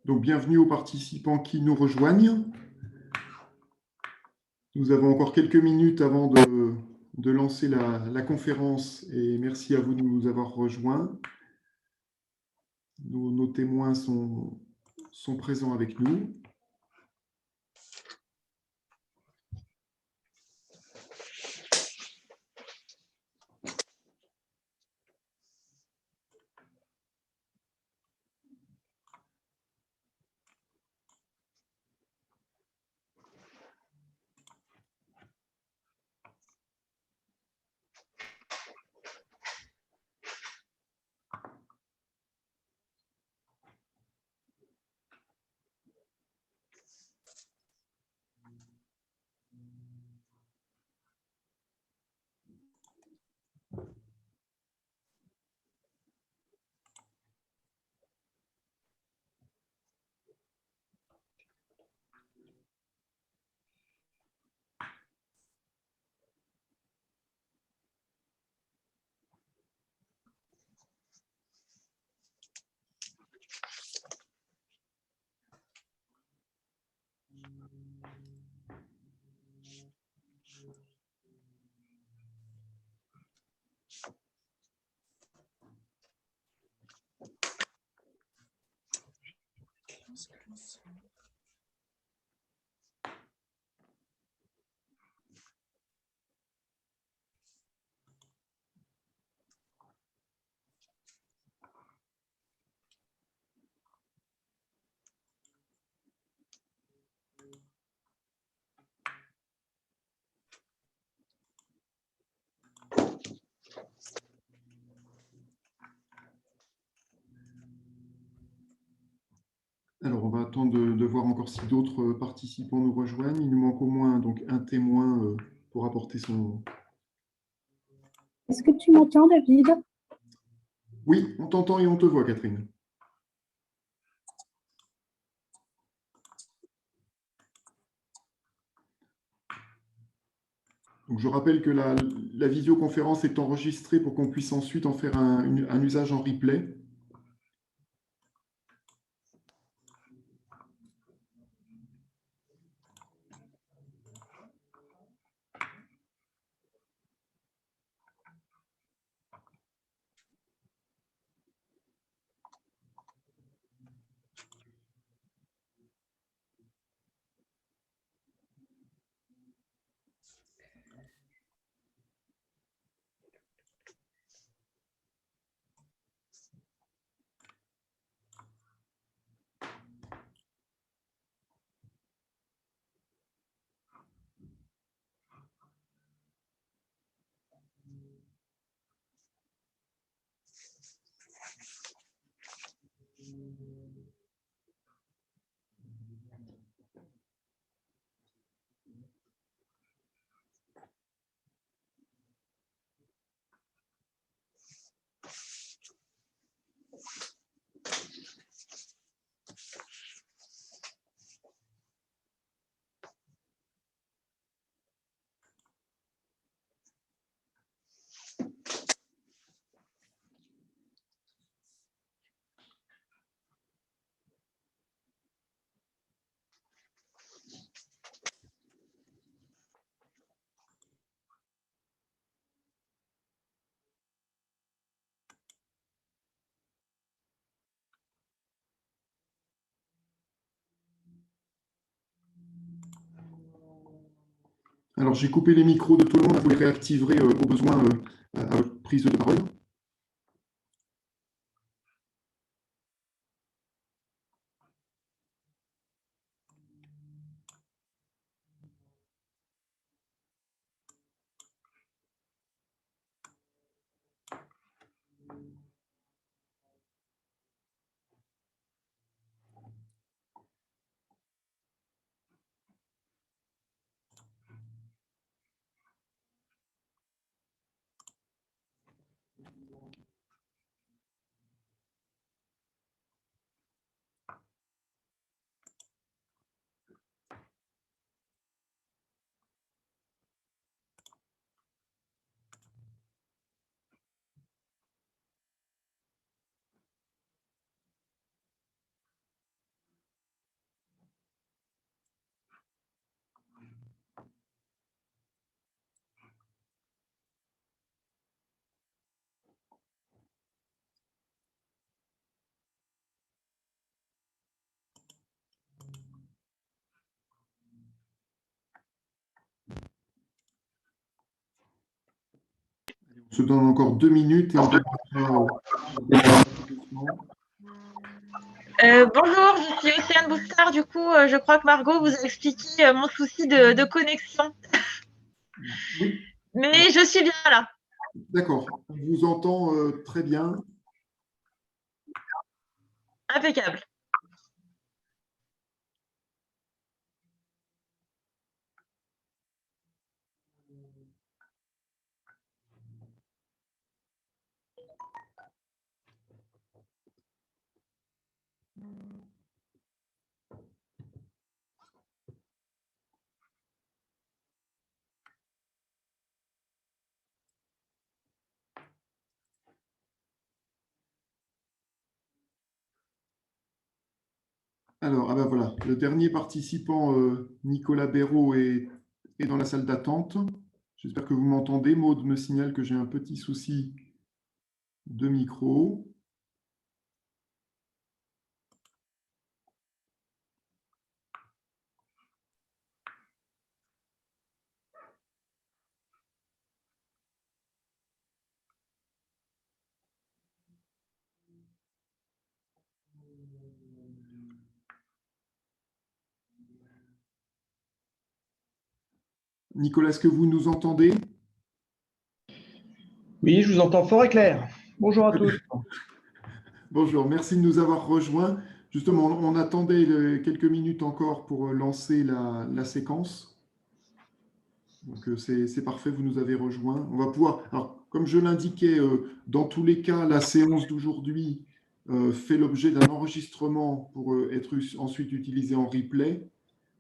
Donc, bienvenue aux participants qui nous rejoignent. Nous avons encore quelques minutes avant de lancer la conférence et merci à vous de nous avoir rejoints. Nos témoins sont présents avec nous. Alors, on va attendre de voir encore si d'autres participants nous rejoignent. Il nous manque au moins donc, un témoin pour apporter son... Est-ce que tu m'entends, David? Oui, on t'entend et on te voit, Catherine. Donc, je rappelle que la visioconférence est enregistrée pour qu'on puisse ensuite en faire un usage en replay. Alors, j'ai coupé les micros de tout le monde. Vous les réactiverez au besoin à votre prise de parole. se donne encore 2 minutes et on démarrera doucement. Bonjour, je suis Océane Boussard. Du coup, je crois que Margot vous a expliqué mon souci de connexion. Oui. Mais je suis bien là. D'accord, on vous entend très bien. Impeccable. Alors, ah ben voilà, le dernier participant, Nicolas Béraud, est dans la salle d'attente. J'espère que vous m'entendez. Maud me signale que j'ai un petit souci de micro. Nicolas, est-ce que vous nous entendez? Oui, je vous entends fort et clair. Bonjour à tous. Bonjour, merci de nous avoir rejoints. Justement, on attendait quelques minutes encore pour lancer la séquence. Donc, c'est parfait, vous nous avez rejoints. On va pouvoir, alors, comme je l'indiquais, dans tous les cas, la séance d'aujourd'hui fait l'objet d'un enregistrement pour être ensuite utilisé en replay.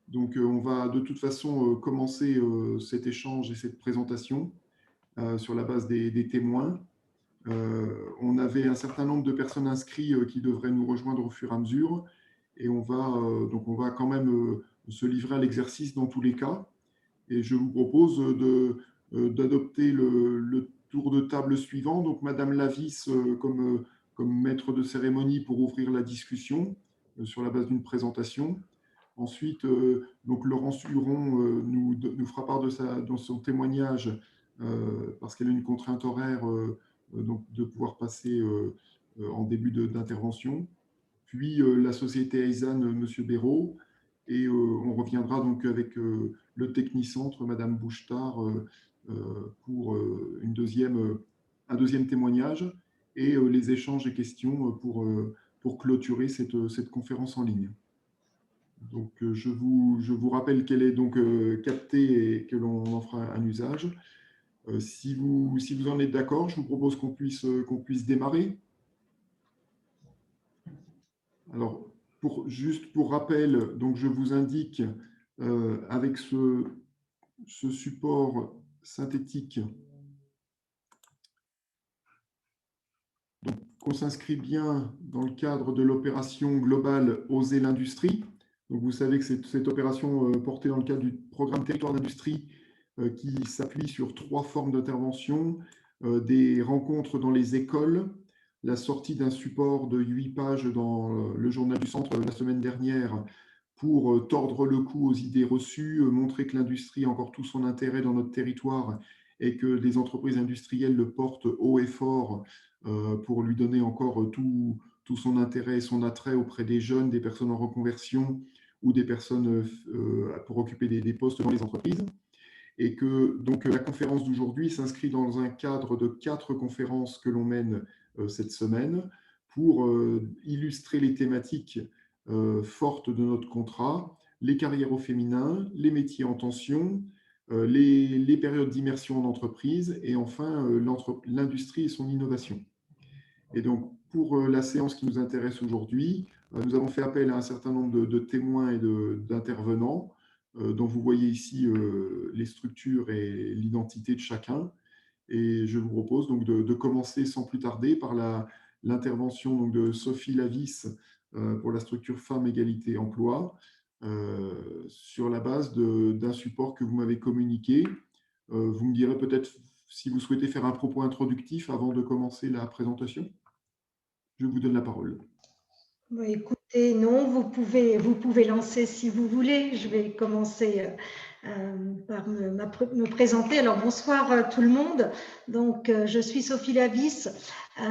Donc, on va de toute façon commencer cet échange et cette présentation sur la base des témoins. On avait un certain nombre de personnes inscrites qui devraient nous rejoindre au fur et à mesure. Et on va quand même se livrer à l'exercice dans tous les cas. Et je vous propose d'adopter le tour de table suivant. Donc, Madame Lavis comme maître de cérémonie pour ouvrir la discussion sur la base d'une présentation. Ensuite, donc Laurence Huron nous fera part dans son témoignage, parce qu'elle a une contrainte horaire, donc de pouvoir passer en début d'intervention. Puis la société Aisan, M. Béraud, et on reviendra donc avec le Technicentre, Madame Bouchetard, pour un deuxième témoignage, et les échanges et questions pour clôturer cette conférence en ligne. Donc, je vous rappelle qu'elle est donc captée et que l'on en fera un usage. Si vous en êtes d'accord, je vous propose qu'on puisse démarrer. Alors, juste pour rappel, donc je vous indique avec ce support synthétique qu'on s'inscrit bien dans le cadre de l'opération globale Oser l'industrie. Donc, vous savez que cette opération portée dans le cadre du programme Territoire d'industrie qui s'appuie sur 3 formes d'intervention, des rencontres dans les écoles, la sortie d'un support de 8 pages dans le journal du Centre la semaine dernière pour tordre le cou aux idées reçues, montrer que l'industrie a encore tout son intérêt dans notre territoire et que des entreprises industrielles le portent haut et fort pour lui donner encore tout son intérêt et son attrait auprès des jeunes, des personnes en reconversion ou des personnes pour occuper des postes dans les entreprises. Et que donc la conférence d'aujourd'hui s'inscrit dans un cadre de 4 conférences que l'on mène cette semaine pour illustrer les thématiques fortes de notre contrat, les carrières au féminin, les métiers en tension, les périodes d'immersion en entreprise et enfin l'industrie et son innovation. Et donc, pour la séance qui nous intéresse aujourd'hui, nous avons fait appel à un certain nombre de témoins et d'intervenants, dont vous voyez ici les structures et l'identité de chacun. Et je vous propose donc de commencer sans plus tarder par l'intervention de Sophie Lavis pour la structure Femmes, Égalité, Emploi, sur la base d'un support que vous m'avez communiqué. Vous me direz peut-être si vous souhaitez faire un propos introductif avant de commencer la présentation. Je vous donne la parole. Écoutez, non, vous pouvez lancer si vous voulez. Je vais commencer par me présenter. Alors, bonsoir tout le monde. Donc, je suis Sophie Lavis.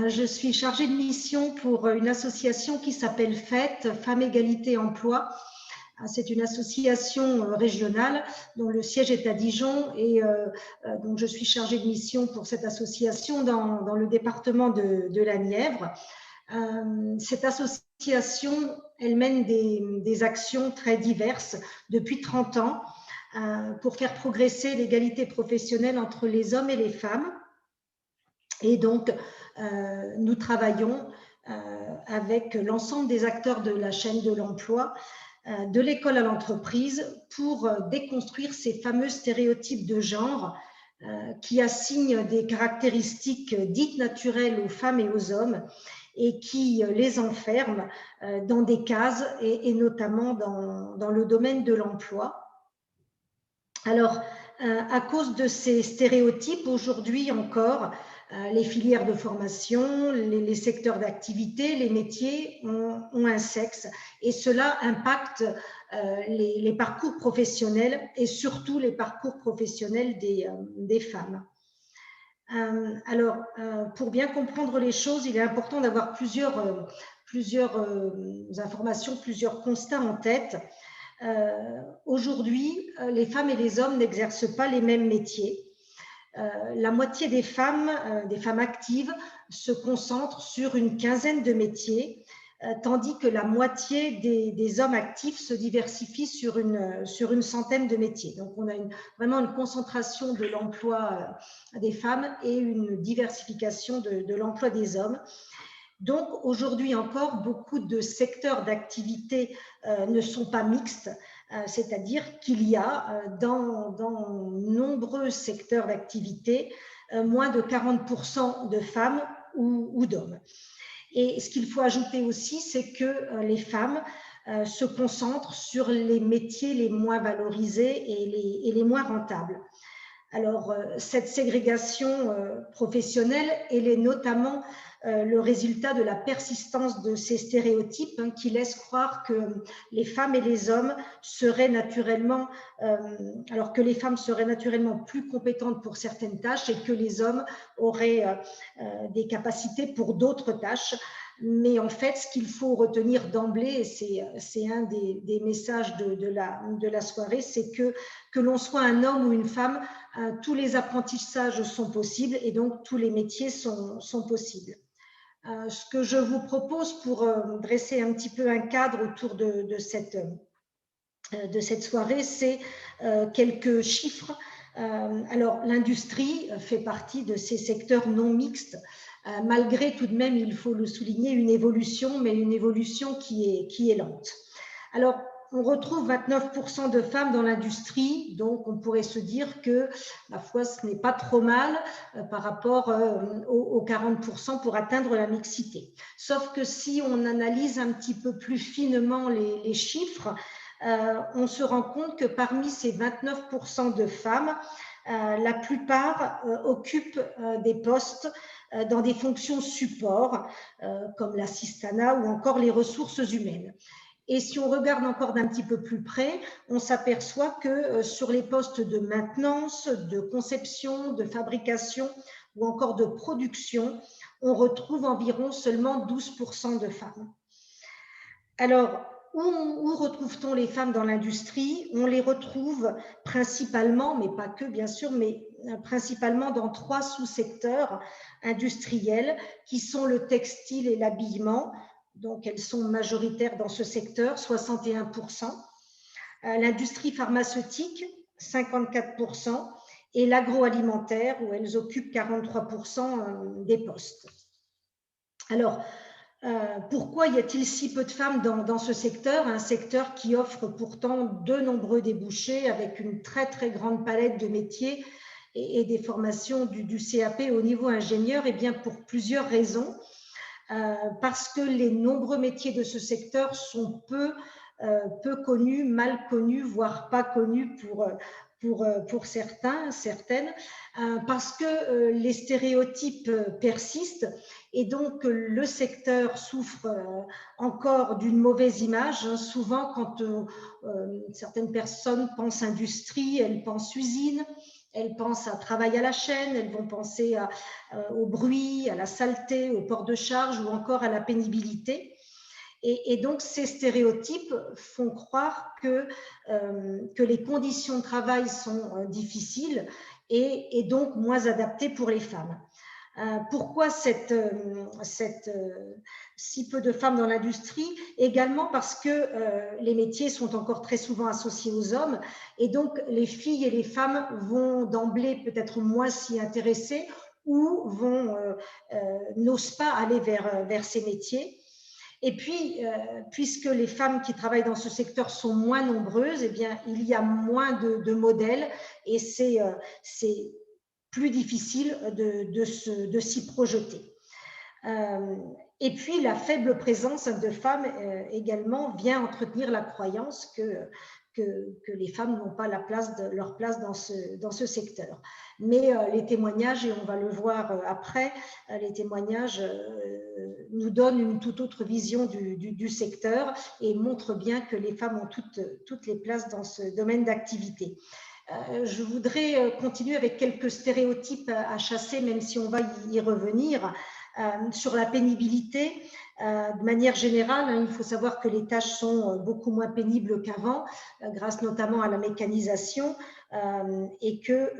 Je suis chargée de mission pour une association qui s'appelle FET, Femmes, Égalité, Emploi. C'est une association régionale dont le siège est à Dijon et donc je suis chargée de mission pour cette association dans le département de la Nièvre. Cette association, elle mène des actions très diverses depuis 30 ans pour faire progresser l'égalité professionnelle entre les hommes et les femmes. Et donc, nous travaillons avec l'ensemble des acteurs de la chaîne de l'emploi, de l'école à l'entreprise, pour déconstruire ces fameux stéréotypes de genre qui assignent des caractéristiques dites naturelles aux femmes et aux hommes et qui les enferment dans des cases et notamment dans le domaine de l'emploi. Alors, à cause de ces stéréotypes, aujourd'hui encore, les filières de formation, les secteurs d'activité, les métiers ont un sexe et cela impacte les parcours professionnels et surtout les parcours professionnels des femmes. Alors, pour bien comprendre les choses, il est important d'avoir plusieurs informations, plusieurs constats en tête. Aujourd'hui, les femmes et les hommes n'exercent pas les mêmes métiers. La moitié des femmes actives se concentrent sur une quinzaine de métiers, tandis que la moitié des hommes actifs se diversifient sur une centaine de métiers. Donc, on a vraiment une concentration de l'emploi des femmes et une diversification de l'emploi des hommes. Donc, aujourd'hui encore, beaucoup de secteurs d'activité ne sont pas mixtes, c'est-à-dire qu'il y a dans nombreux secteurs d'activité moins de 40% de femmes ou d'hommes. Et ce qu'il faut ajouter aussi, c'est que les femmes se concentrent sur les métiers les moins valorisés et les moins rentables. Alors, cette ségrégation professionnelle, elle est notamment le résultat de la persistance de ces stéréotypes qui laissent croire que les femmes et les hommes seraient naturellement, alors que les femmes seraient naturellement plus compétentes pour certaines tâches et que les hommes auraient des capacités pour d'autres tâches. Mais en fait, ce qu'il faut retenir d'emblée, et c'est un des messages de la soirée, c'est que l'on soit un homme ou une femme, tous les apprentissages sont possibles et donc tous les métiers sont possibles. Ce que je vous propose pour dresser un petit peu un cadre autour de cette soirée, c'est quelques chiffres. Alors, l'industrie fait partie de ces secteurs non mixtes, malgré tout de même, il faut le souligner, une évolution, mais une évolution qui est lente. Alors, on retrouve 29% de femmes dans l'industrie, donc on pourrait se dire que, ma foi, ce n'est pas trop mal par rapport aux 40% pour atteindre la mixité. Sauf que si on analyse un petit peu plus finement les chiffres, on se rend compte que parmi ces 29% de femmes, la plupart occupent des postes dans des fonctions support, comme l'assistanat ou encore les ressources humaines. Et si on regarde encore d'un petit peu plus près, on s'aperçoit que sur les postes de maintenance, de conception, de fabrication ou encore de production, on retrouve environ seulement 12% de femmes. Alors, où retrouve-t-on les femmes dans l'industrie? On les retrouve principalement, mais pas que bien sûr, mais principalement dans 3 sous-secteurs industriels qui sont le textile et l'habillement. Donc, elles sont majoritaires dans ce secteur, 61%. L'industrie pharmaceutique, 54%. Et l'agroalimentaire, où elles occupent 43% des postes. Alors, pourquoi y a-t-il si peu de femmes dans ce secteur? Un secteur qui offre pourtant de nombreux débouchés avec une très, très grande palette de métiers et des formations du CAP au niveau ingénieur, et bien pour plusieurs raisons. Parce que les nombreux métiers de ce secteur sont peu connus, mal connus, voire pas connus pour certains, certaines, parce que les stéréotypes persistent et donc le secteur souffre encore d'une mauvaise image. Souvent, quand certaines personnes pensent industrie, elles pensent usine, elles pensent à travail à la chaîne, elles vont penser au bruit, à la saleté, au port de charge ou encore à la pénibilité. Et donc, ces stéréotypes font croire que les conditions de travail sont difficiles et donc moins adaptées pour les femmes. Pourquoi si peu de femmes dans l'industrie? Également parce que les métiers sont encore très souvent associés aux hommes et donc les filles et les femmes vont d'emblée peut-être moins s'y intéresser ou n'osent pas aller vers ces métiers. Et puis, puisque les femmes qui travaillent dans ce secteur sont moins nombreuses, eh bien, il y a moins de modèles et c'est plus difficile de s'y projeter. Et puis, la faible présence de femmes également vient entretenir la croyance que les femmes n'ont pas leur place dans ce secteur. Mais les témoignages, et on va le voir après, les témoignages nous donnent une toute autre vision du secteur et montrent bien que les femmes ont toutes les places dans ce domaine d'activité. Je voudrais continuer avec quelques stéréotypes à chasser, même si on va y revenir, sur la pénibilité. De manière générale, il faut savoir que les tâches sont beaucoup moins pénibles qu'avant, grâce notamment à la mécanisation, et que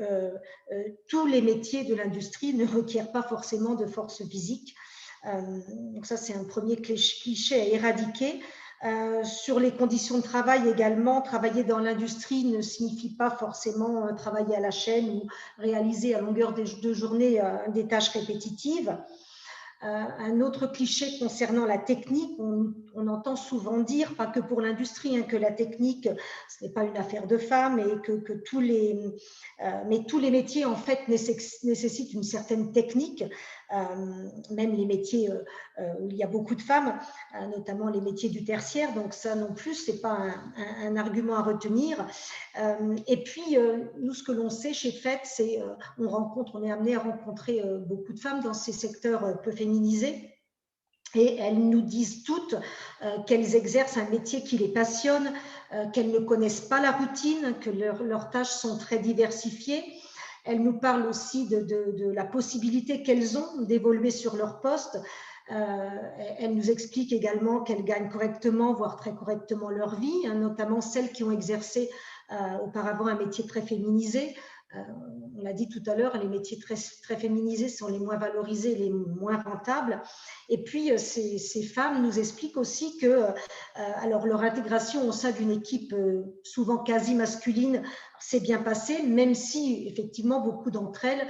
tous les métiers de l'industrie ne requièrent pas forcément de force physique. Donc ça, c'est un premier cliché à éradiquer. Sur les conditions de travail également, travailler dans l'industrie ne signifie pas forcément travailler à la chaîne ou réaliser à longueur de journée des tâches répétitives. Un autre cliché concernant la technique, on entend souvent dire, pas que pour l'industrie, que la technique, ce n'est pas une affaire de femmes et que tous les métiers en fait nécessitent une certaine technique, même les métiers où il y a beaucoup de femmes, notamment les métiers du tertiaire, donc ça non plus, ce n'est pas un argument à retenir. Et puis, nous, ce que l'on sait chez FET, c'est on est amené à rencontrer beaucoup de femmes dans ces secteurs peu féminisés. Et elles nous disent toutes qu'elles exercent un métier qui les passionne, qu'elles ne connaissent pas la routine, que leurs tâches sont très diversifiées. Elles nous parlent aussi de la possibilité qu'elles ont d'évoluer sur leur poste. Elles nous expliquent également qu'elles gagnent correctement, voire très correctement leur vie, notamment celles qui ont exercé auparavant un métier très féminisé. On l'a dit tout à l'heure, les métiers très féminisés sont les moins valorisés, les moins rentables. Et puis, ces femmes nous expliquent aussi que alors, leur intégration au sein d'une équipe souvent quasi masculine s'est bien passée, même si, effectivement, beaucoup d'entre elles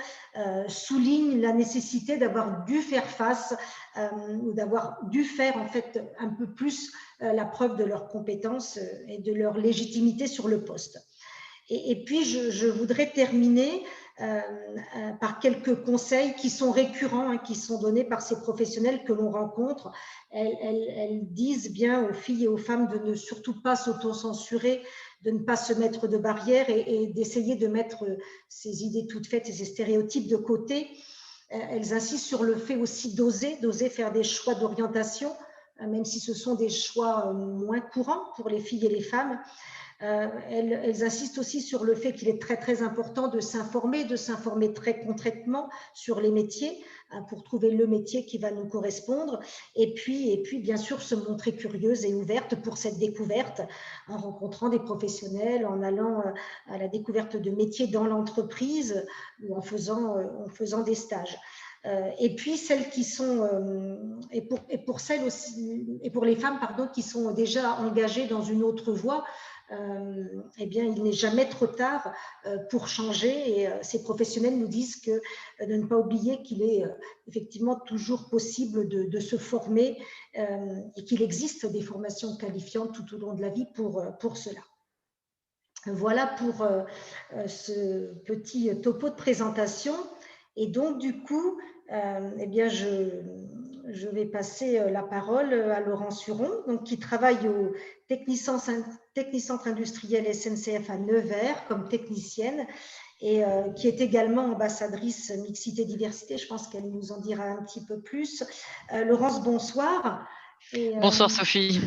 soulignent la nécessité d'avoir dû faire face ou d'avoir dû faire, en fait, un peu plus la preuve de leurs compétences et de leur légitimité sur le poste. Et puis, je voudrais terminer par quelques conseils qui sont récurrents, qui sont donnés par ces professionnels que l'on rencontre. Elles disent bien aux filles et aux femmes de ne surtout pas s'auto-censurer, de ne pas se mettre de barrières et d'essayer de mettre ces idées toutes faites et ces stéréotypes de côté. Elles insistent sur le fait aussi d'oser faire des choix d'orientation, même si ce sont des choix moins courants pour les filles et les femmes. Elles insistent aussi sur le fait qu'il est très très important de s'informer très concrètement sur les métiers pour trouver le métier qui va nous correspondre et puis bien sûr se montrer curieuse et ouverte pour cette découverte en rencontrant des professionnels, en allant à la découverte de métiers dans l'entreprise ou en faisant des stages. Et puis celles qui sont pour celles aussi et pour les femmes qui sont déjà engagées dans une autre voie, eh bien, il n'est jamais trop tard pour changer et ces professionnels nous disent de ne pas oublier qu'il est effectivement toujours possible de se former et qu'il existe des formations qualifiantes tout au long de la vie pour cela. Voilà pour ce petit topo de présentation et donc du coup, eh bien, je vais passer la parole à Laurence Huron, donc, qui travaille au Technicentre industriel SNCF à Nevers comme technicienne et qui est également ambassadrice mixité-diversité. Je pense qu'elle nous en dira un petit peu plus. Laurence, bonsoir. Bonsoir Sophie.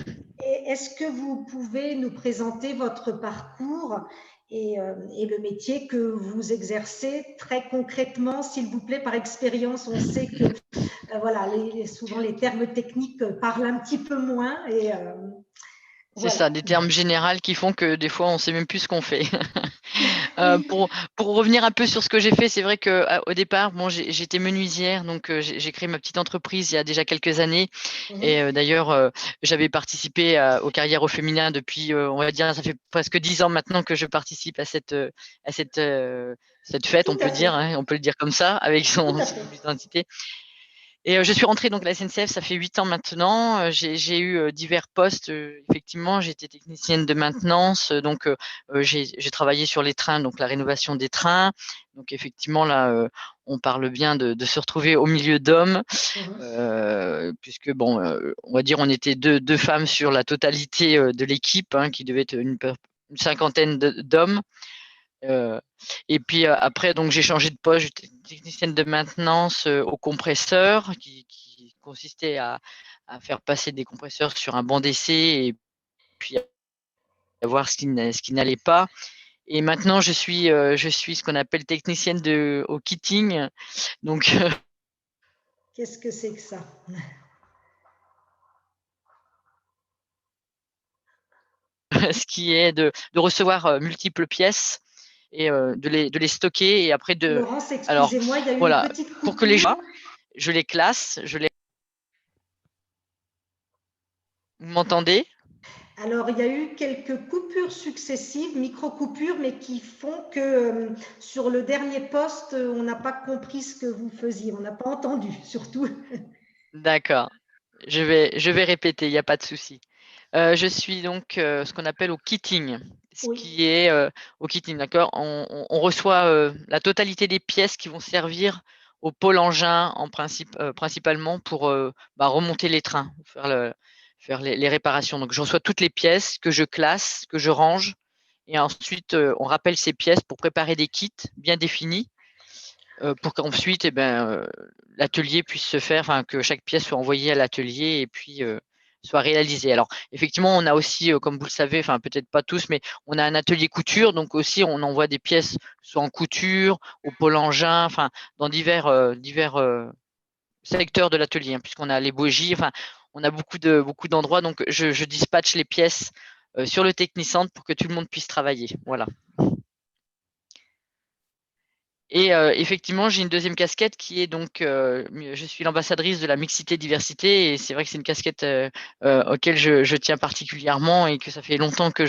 Est-ce que vous pouvez nous présenter votre parcours et le métier que vous exercez très concrètement, s'il vous plaît, par expérience? On sait que voilà, souvent les termes techniques parlent un petit peu moins. C'est ça, des termes généraux qui font que des fois, on ne sait même plus ce qu'on fait. Pour revenir un peu sur ce que j'ai fait, c'est vrai qu'au départ, bon, j'étais menuisière, donc j'ai créé ma petite entreprise il y a déjà quelques années. Et d'ailleurs, j'avais participé aux carrières au féminin depuis, on va dire, ça fait presque 10 ans maintenant que je participe à cette fête, on peut dire, hein, on peut le dire comme ça, avec son identité. Et je suis rentrée donc à la SNCF, ça fait 8 ans maintenant. J'ai eu divers postes. Effectivement, j'étais technicienne de maintenance. Donc, j'ai travaillé sur les trains, donc la rénovation des trains. Donc, effectivement, là, on parle bien de se retrouver au milieu d'hommes, puisque, bon, on va dire, on était deux femmes sur la totalité de l'équipe, hein, qui devait être une cinquantaine d'hommes. Et puis après, donc j'ai changé de poste, j'étais technicienne de maintenance au compresseur, qui consistait à faire passer des compresseurs sur un banc d'essai et puis à voir ce qui n'allait pas. Et maintenant, je suis ce qu'on appelle technicienne au kitting. Donc, qu'est-ce que c'est que ça? Ce qui est de recevoir multiples pièces et de les stocker et après de. Laurence, excusez-moi, il y a eu une petite coupure. Pour que les gens, je les classe, Vous m'entendez? Alors, il y a eu quelques coupures successives, micro-coupures, mais qui font que sur le dernier poste, on n'a pas compris ce que vous faisiez. On n'a pas entendu, surtout. D'accord. Je vais répéter, il n'y a pas de souci. Je suis donc ce qu'on appelle au kitting, qui est au kitting, d'accord. On reçoit la totalité des pièces qui vont servir au pôle engin principalement pour remonter les trains, faire les réparations. Donc je reçois toutes les pièces que je classe, que je range, et ensuite on rappelle ces pièces pour préparer des kits bien définis. Pour qu'ensuite l'atelier puisse se faire, enfin que chaque pièce soit envoyée à l'atelier et puis soit réalisée. Alors effectivement, on a aussi, comme vous le savez, enfin peut-être pas tous, mais on a un atelier couture, donc aussi on envoie des pièces soit en couture, au pôle engin, enfin dans divers secteurs de l'atelier, hein, puisqu'on a les bougies, enfin on a beaucoup d'endroits, donc je dispatche les pièces sur le Technicentre pour que tout le monde puisse travailler. Voilà. Et effectivement, j'ai une deuxième casquette qui est donc, je suis l'ambassadrice de la mixité-diversité et c'est vrai que c'est une casquette auquel je tiens particulièrement et que ça fait longtemps que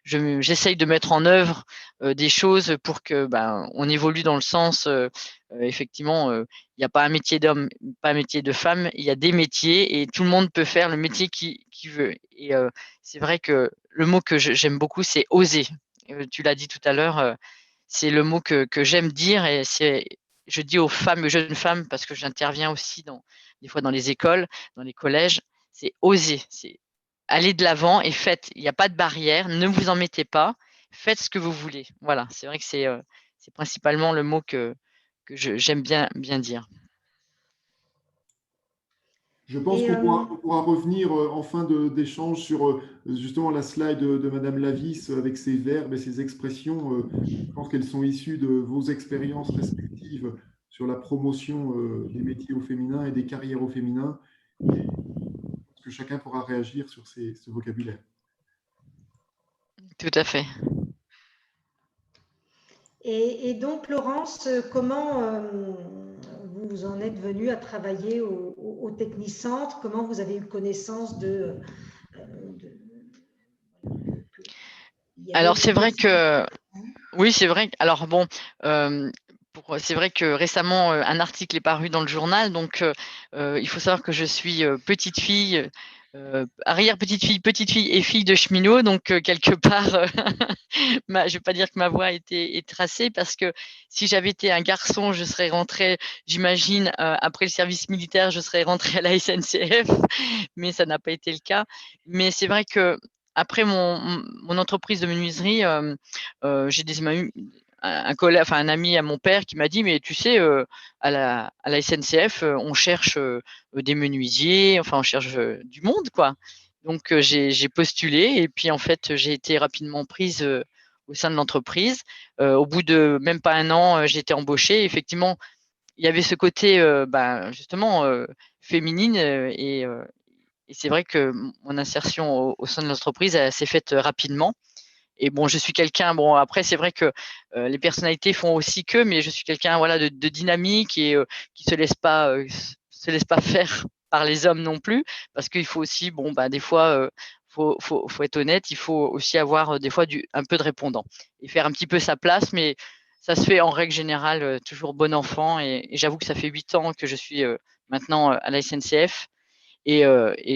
j'essaye de mettre en œuvre des choses pour que on évolue dans le sens, effectivement, il n'y a pas un métier d'homme, pas un métier de femme, il y a des métiers et tout le monde peut faire le métier qu'il veut. Et c'est vrai que le mot que j'aime beaucoup, c'est oser. Tu l'as dit tout à l'heure. C'est le mot que j'aime dire et je dis aux femmes, aux jeunes femmes, parce que j'interviens aussi des fois dans les écoles, dans les collèges, c'est oser, c'est aller de l'avant et faites. Il n'y a pas de barrière, ne vous en mettez pas, faites ce que vous voulez. Voilà, c'est vrai que c'est principalement le mot que j'aime bien dire. Je pense qu'on pourra revenir en fin d'échange sur justement la slide de Madame Lavis avec ses verbes et ses expressions. Je pense qu'elles sont issues de vos expériences respectives sur la promotion des métiers au féminin et des carrières au féminin. Et je pense que chacun pourra réagir sur ce vocabulaire. Tout à fait. Et donc, Laurence, comment vous en êtes venue à travailler au Technicentre? Comment vous avez eu connaissance de alors, c'est vrai que… Oui, c'est vrai. Alors, bon… c'est vrai que récemment, un article est paru dans le journal. Donc, il faut savoir que je suis petite fille arrière petite fille et fille de cheminot, donc quelque part, je ne vais pas dire que ma voie est tracée, parce que si j'avais été un garçon, je serais rentrée, j'imagine, après le service militaire, je serais rentrée à la SNCF, mais ça n'a pas été le cas. Mais c'est vrai que après mon entreprise de menuiserie, j'ai un ami à mon père qui m'a dit, mais tu sais, à la SNCF, on cherche des menuisiers, enfin on cherche du monde, quoi. Donc j'ai postulé, et puis en fait j'ai été rapidement prise au sein de l'entreprise. Au bout de même pas un an, j'ai été embauchée. Effectivement, il y avait ce côté justement féminine, et c'est vrai que mon insertion au sein de l'entreprise s'est faite rapidement. Et bon, je suis quelqu'un, bon, après, c'est vrai que les personnalités font aussi que, mais je suis quelqu'un, voilà, de dynamique, et qui se laisse pas faire par les hommes non plus, parce qu'il faut aussi, bon, des fois, faut être honnête, il faut aussi avoir des fois un peu de répondant et faire un petit peu sa place, mais ça se fait en règle générale toujours bon enfant, et j'avoue que ça fait 8 ans que je suis maintenant à la SNCF, et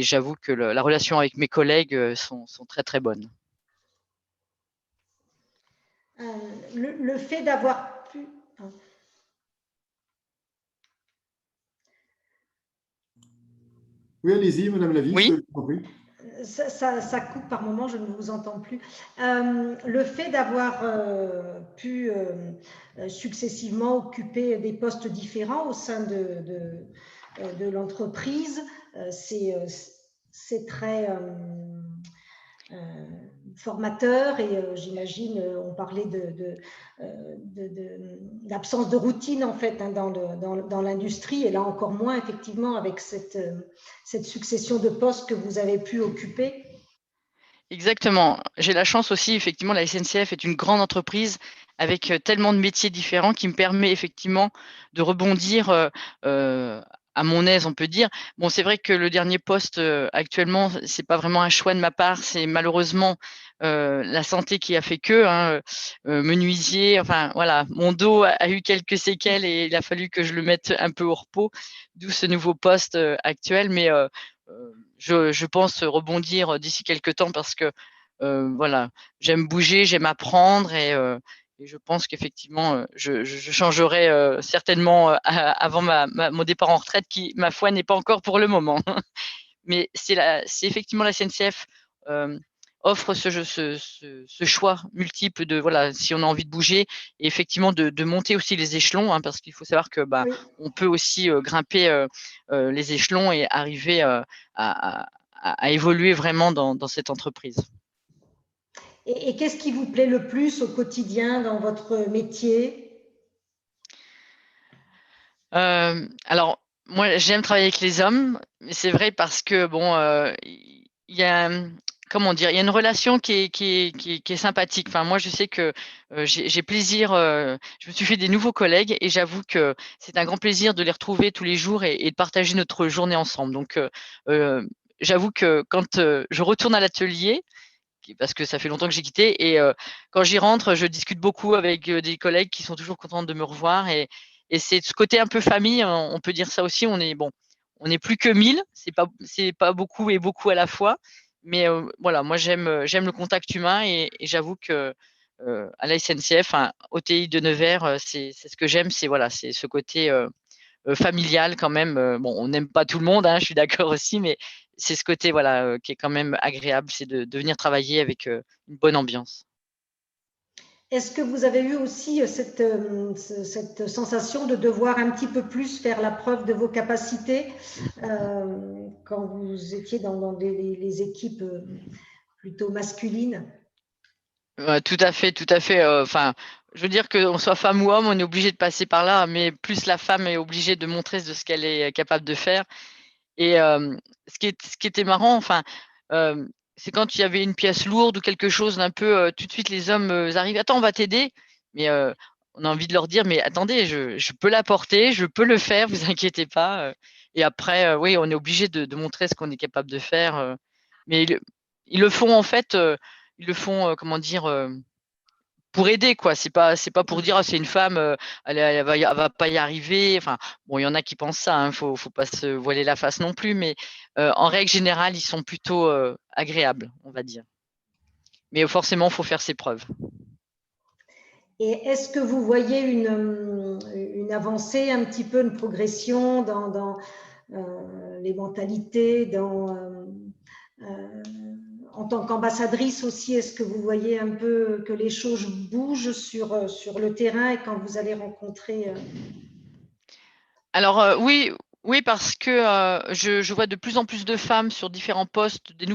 j'avoue que la relation avec mes collègues sont très très bonnes. Le fait d'avoir pu... Oui, allez-y, Madame Lavisse. Oui. Ça coupe par moment, je ne vous entends plus. Le fait d'avoir pu successivement occuper des postes différents au sein de l'entreprise, c'est très formateur, et j'imagine, on parlait de l'absence de routine en fait dans l'industrie, et là encore moins effectivement avec cette succession de postes que vous avez pu occuper. Exactement. J'ai la chance aussi, effectivement, la SNCF est une grande entreprise avec tellement de métiers différents, qui me permet effectivement de rebondir à mon aise, on peut dire. Bon, c'est vrai que le dernier poste actuellement, c'est pas vraiment un choix de ma part, c'est malheureusement la santé qui a fait que, menuisier, enfin voilà, mon dos a eu quelques séquelles, et il a fallu que je le mette un peu au repos, d'où ce nouveau poste actuel. Mais je pense rebondir d'ici quelques temps, parce que voilà, j'aime bouger, j'aime apprendre, et je pense qu'effectivement, je changerai certainement avant mon départ en retraite, qui, ma foi, n'est pas encore pour le moment. Mais c'est effectivement la SNCF offre ce choix multiple de, voilà, si on a envie de bouger, et effectivement de monter aussi les échelons, parce qu'il faut savoir que Oui. on peut aussi grimper les échelons et arriver à évoluer vraiment dans cette entreprise. Et qu'est-ce qui vous plaît le plus au quotidien dans votre métier? Alors, moi, j'aime travailler avec les hommes, mais c'est vrai, parce que bon, il y a, comment dire, il y a une relation qui est sympathique. Enfin, moi, je sais que j'ai plaisir. Je me suis fait des nouveaux collègues, et j'avoue que c'est un grand plaisir de les retrouver tous les jours, et de partager notre journée ensemble. Donc, j'avoue que quand je retourne à l'atelier, parce que ça fait longtemps que j'ai quitté, et quand j'y rentre, je discute beaucoup avec des collègues qui sont toujours contents de me revoir, et c'est ce côté un peu famille, on peut dire ça aussi. On est plus que 1000, c'est pas beaucoup et beaucoup à la fois, mais voilà, moi j'aime le contact humain, et j'avoue que à la SNCF, au TI de Nevers, c'est ce que j'aime, c'est voilà, c'est ce côté familial quand même. Bon, on n'aime pas tout le monde, je suis d'accord aussi, mais c'est ce côté, voilà, qui est quand même agréable, c'est de venir travailler avec une bonne ambiance. Est-ce que vous avez eu aussi cette sensation de devoir un petit peu plus faire la preuve de vos capacités quand vous étiez dans les équipes plutôt masculines? Tout à fait, tout à fait. Enfin, je veux dire qu'on soit femme ou homme, on est obligé de passer par là, mais plus la femme est obligée de montrer de ce qu'elle est capable de faire. Et ce qui était marrant, enfin, c'est quand il y avait une pièce lourde ou quelque chose d'un peu, tout de suite les hommes arrivent: «Attends, on va t'aider». Mais on a envie de leur dire: «Mais attendez, je peux la porter, je peux le faire, vous inquiétez pas». Et après, oui, on est obligé de montrer ce qu'on est capable de faire, mais ils le font en fait, ils le font, comment dire? pour aider, quoi. C'est pas pour dire, ah, c'est une femme, elle va pas y arriver. Enfin, bon, il y en a qui pensent ça, hein, faut pas se voiler la face non plus, mais en règle générale, ils sont plutôt agréables, on va dire. Mais forcément, il faut faire ses preuves. Et est-ce que vous voyez une avancée, un petit peu une progression dans les mentalités, en tant qu'ambassadrice aussi, est-ce que vous voyez un peu que les choses bougent sur le terrain et quand vous allez rencontrer Alors oui, parce que je vois de plus en plus de femmes sur différents postes, de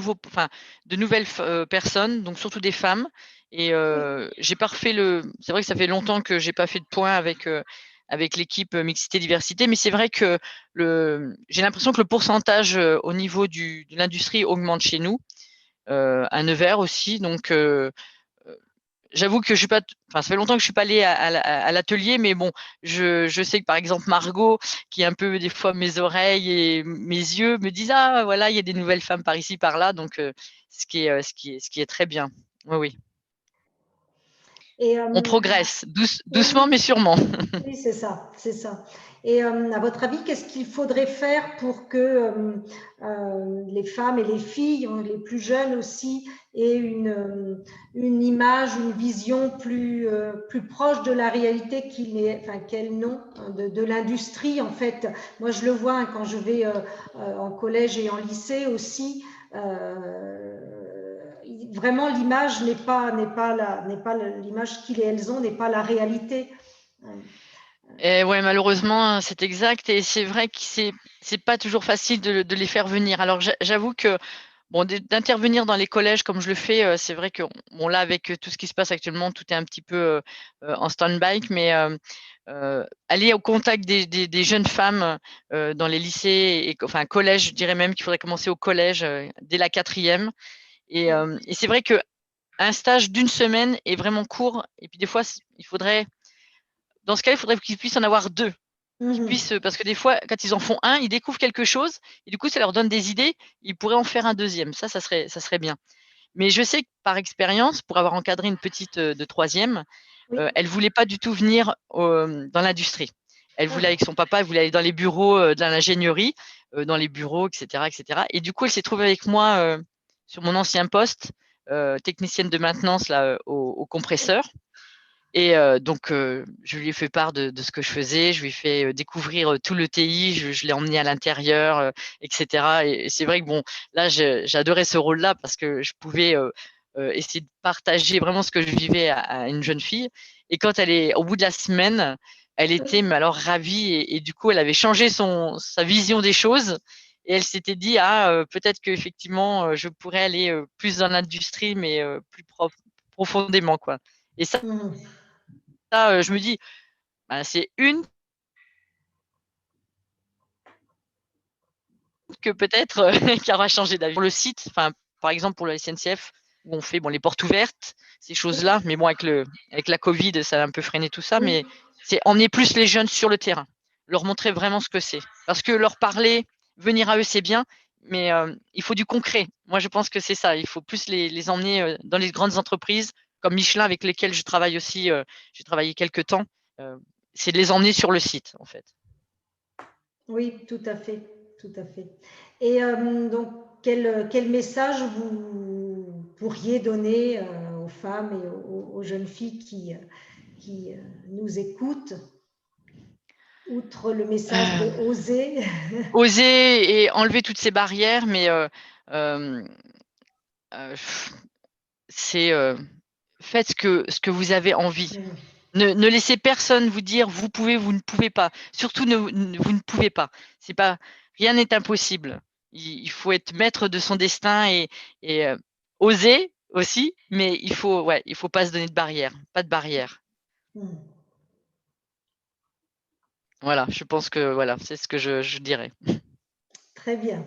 nouvelles personnes, donc surtout des femmes. Et j'ai pas refait c'est vrai que ça fait longtemps que j'ai pas fait de point avec l'équipe mixité diversité, mais c'est vrai que j'ai l'impression que le pourcentage au niveau de l'industrie augmente chez nous, à Nevers aussi. Donc j'avoue que je suis pas, enfin, ça fait longtemps que je suis pas allée à l'atelier, mais bon, je sais que par exemple Margot, qui est un peu des fois mes oreilles et mes yeux, me disent ah voilà, il y a des nouvelles femmes par ici par là, donc ce qui est très bien. Oui, oui. et, On progresse doucement oui, mais sûrement. oui, c'est ça, c'est ça. Et à votre avis, qu'est-ce qu'il faudrait faire pour que les femmes et les filles, les plus jeunes aussi, aient une image, une vision plus proche de la réalité qu'elles n'ont, de l'industrie en fait. Moi, je le vois hein, quand je vais en collège et en lycée aussi. Vraiment, l'image n'est pas l'image qu'ils et elles ont n'est pas la réalité. Et ouais, malheureusement, c'est exact. Et c'est vrai que c'est pas toujours facile de les faire venir. Alors, j'avoue que bon, d'intervenir dans les collèges comme je le fais, c'est vrai que bon, là, avec tout ce qui se passe actuellement, tout est un petit peu en stand-by, mais aller au contact des jeunes femmes dans les lycées, enfin collège, je dirais même qu'il faudrait commencer au collège dès la 4e. Et c'est vrai que un stage d'une semaine est vraiment court. Et puis des fois, dans ce cas, il faudrait qu'ils puissent en avoir 2. Parce que des fois, quand ils en font un, ils découvrent quelque chose, et du coup, ça leur donne des idées, ils pourraient en faire un deuxième. Ça serait bien. Mais je sais que par expérience, pour avoir encadré une petite de 3e, elle voulait pas du tout venir dans l'industrie. Elle voulait avec son papa, elle voulait aller dans les bureaux de l'ingénierie, dans les bureaux, etc., etc. Et du coup, elle s'est trouvée avec moi sur mon ancien poste, technicienne de maintenance là, au compresseur. Et donc, je lui ai fait part de ce que je faisais. Je lui ai fait découvrir tout l'ETI. Je l'ai emmené à l'intérieur, etc. Et c'est vrai que bon, là, j'adorais ce rôle-là parce que je pouvais essayer de partager vraiment ce que je vivais à une jeune fille. Et quand au bout de la semaine, elle était mais alors ravie et du coup, elle avait changé sa vision des choses. Et elle s'était dit, ah, peut-être qu'effectivement, je pourrais aller plus dans l'industrie, mais plus profondément, quoi. Et ça, je me dis, bah, c'est une que peut-être qui aura changé d'avis. Pour le site, par exemple pour la SNCF, où on fait les portes ouvertes, ces choses-là, mais bon, avec la Covid, ça a un peu freiné tout ça, mais c'est emmener plus les jeunes sur le terrain, leur montrer vraiment ce que c'est. Parce que leur parler, venir à eux, c'est bien, mais il faut du concret. Moi, je pense que c'est ça. Il faut plus les emmener dans les grandes entreprises, comme Michelin, avec lesquelles je travaille aussi. J'ai travaillé quelques temps. C'est de les emmener sur le site, en fait. Oui, tout à fait, tout à fait. Et donc, quel message vous pourriez donner aux femmes et aux jeunes filles qui nous écoutent, outre le message de oser? Oser et enlever toutes ces barrières, mais c'est faites ce que vous avez envie. Ne laissez personne vous dire vous pouvez, vous ne pouvez pas. Surtout, vous ne pouvez pas. Rien n'est impossible. Il faut être maître de son destin et oser aussi, mais il faut pas se donner de barrière, pas de barrière. Voilà, je pense que voilà, c'est ce que je dirais. Très bien.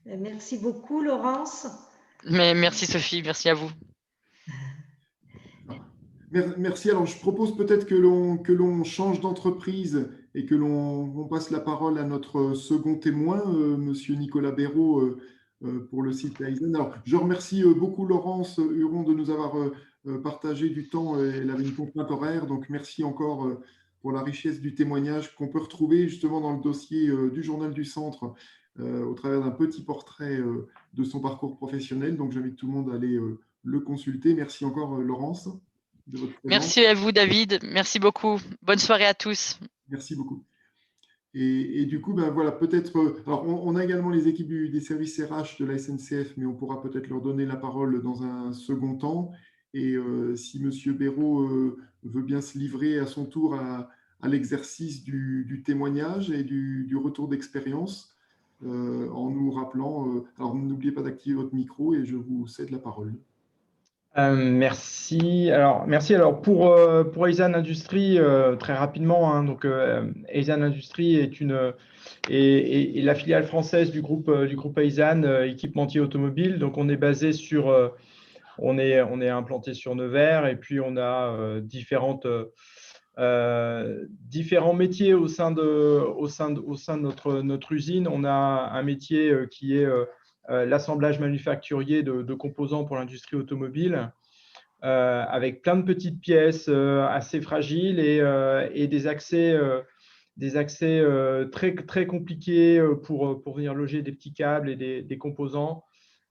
Merci beaucoup, Laurence. Mais merci Sophie, merci à vous. Merci. Alors, je propose peut-être que l'on change d'entreprise et que l'on passe la parole à notre second témoin, Monsieur Nicolas Béraud, pour le site Aizen. Alors, je remercie beaucoup Laurence Huron de nous avoir partager du temps. Elle avait une contrainte horaire, donc merci encore pour la richesse du témoignage qu'on peut retrouver justement dans le dossier du Journal du Centre au travers d'un petit portrait de son parcours professionnel. Donc j'invite tout le monde à aller le consulter. Merci encore Laurence de votre présence. Merci à vous, David. Merci beaucoup. Bonne soirée à tous. Merci beaucoup. Et du coup, ben voilà, peut-être. Alors, on a également les équipes des services RH de la SNCF, mais on pourra peut-être leur donner la parole dans un second temps. Et si Monsieur Béraud veut bien se livrer à son tour à l'exercice du témoignage et du retour d'expérience, en nous rappelant. Alors, n'oubliez pas d'activer votre micro et je vous cède la parole. Merci. Alors pour Aisan Industries, très rapidement, hein, donc Aisan Industries est la filiale française du groupe Aisan, équipementier automobile. Donc on est basé sur, on est implanté sur Nevers, et puis on a différents métiers au sein de notre usine. On a un métier qui est l'assemblage manufacturier de composants pour l'industrie automobile, avec plein de petites pièces assez fragiles et des accès très, très compliqués pour venir loger des petits câbles et des composants,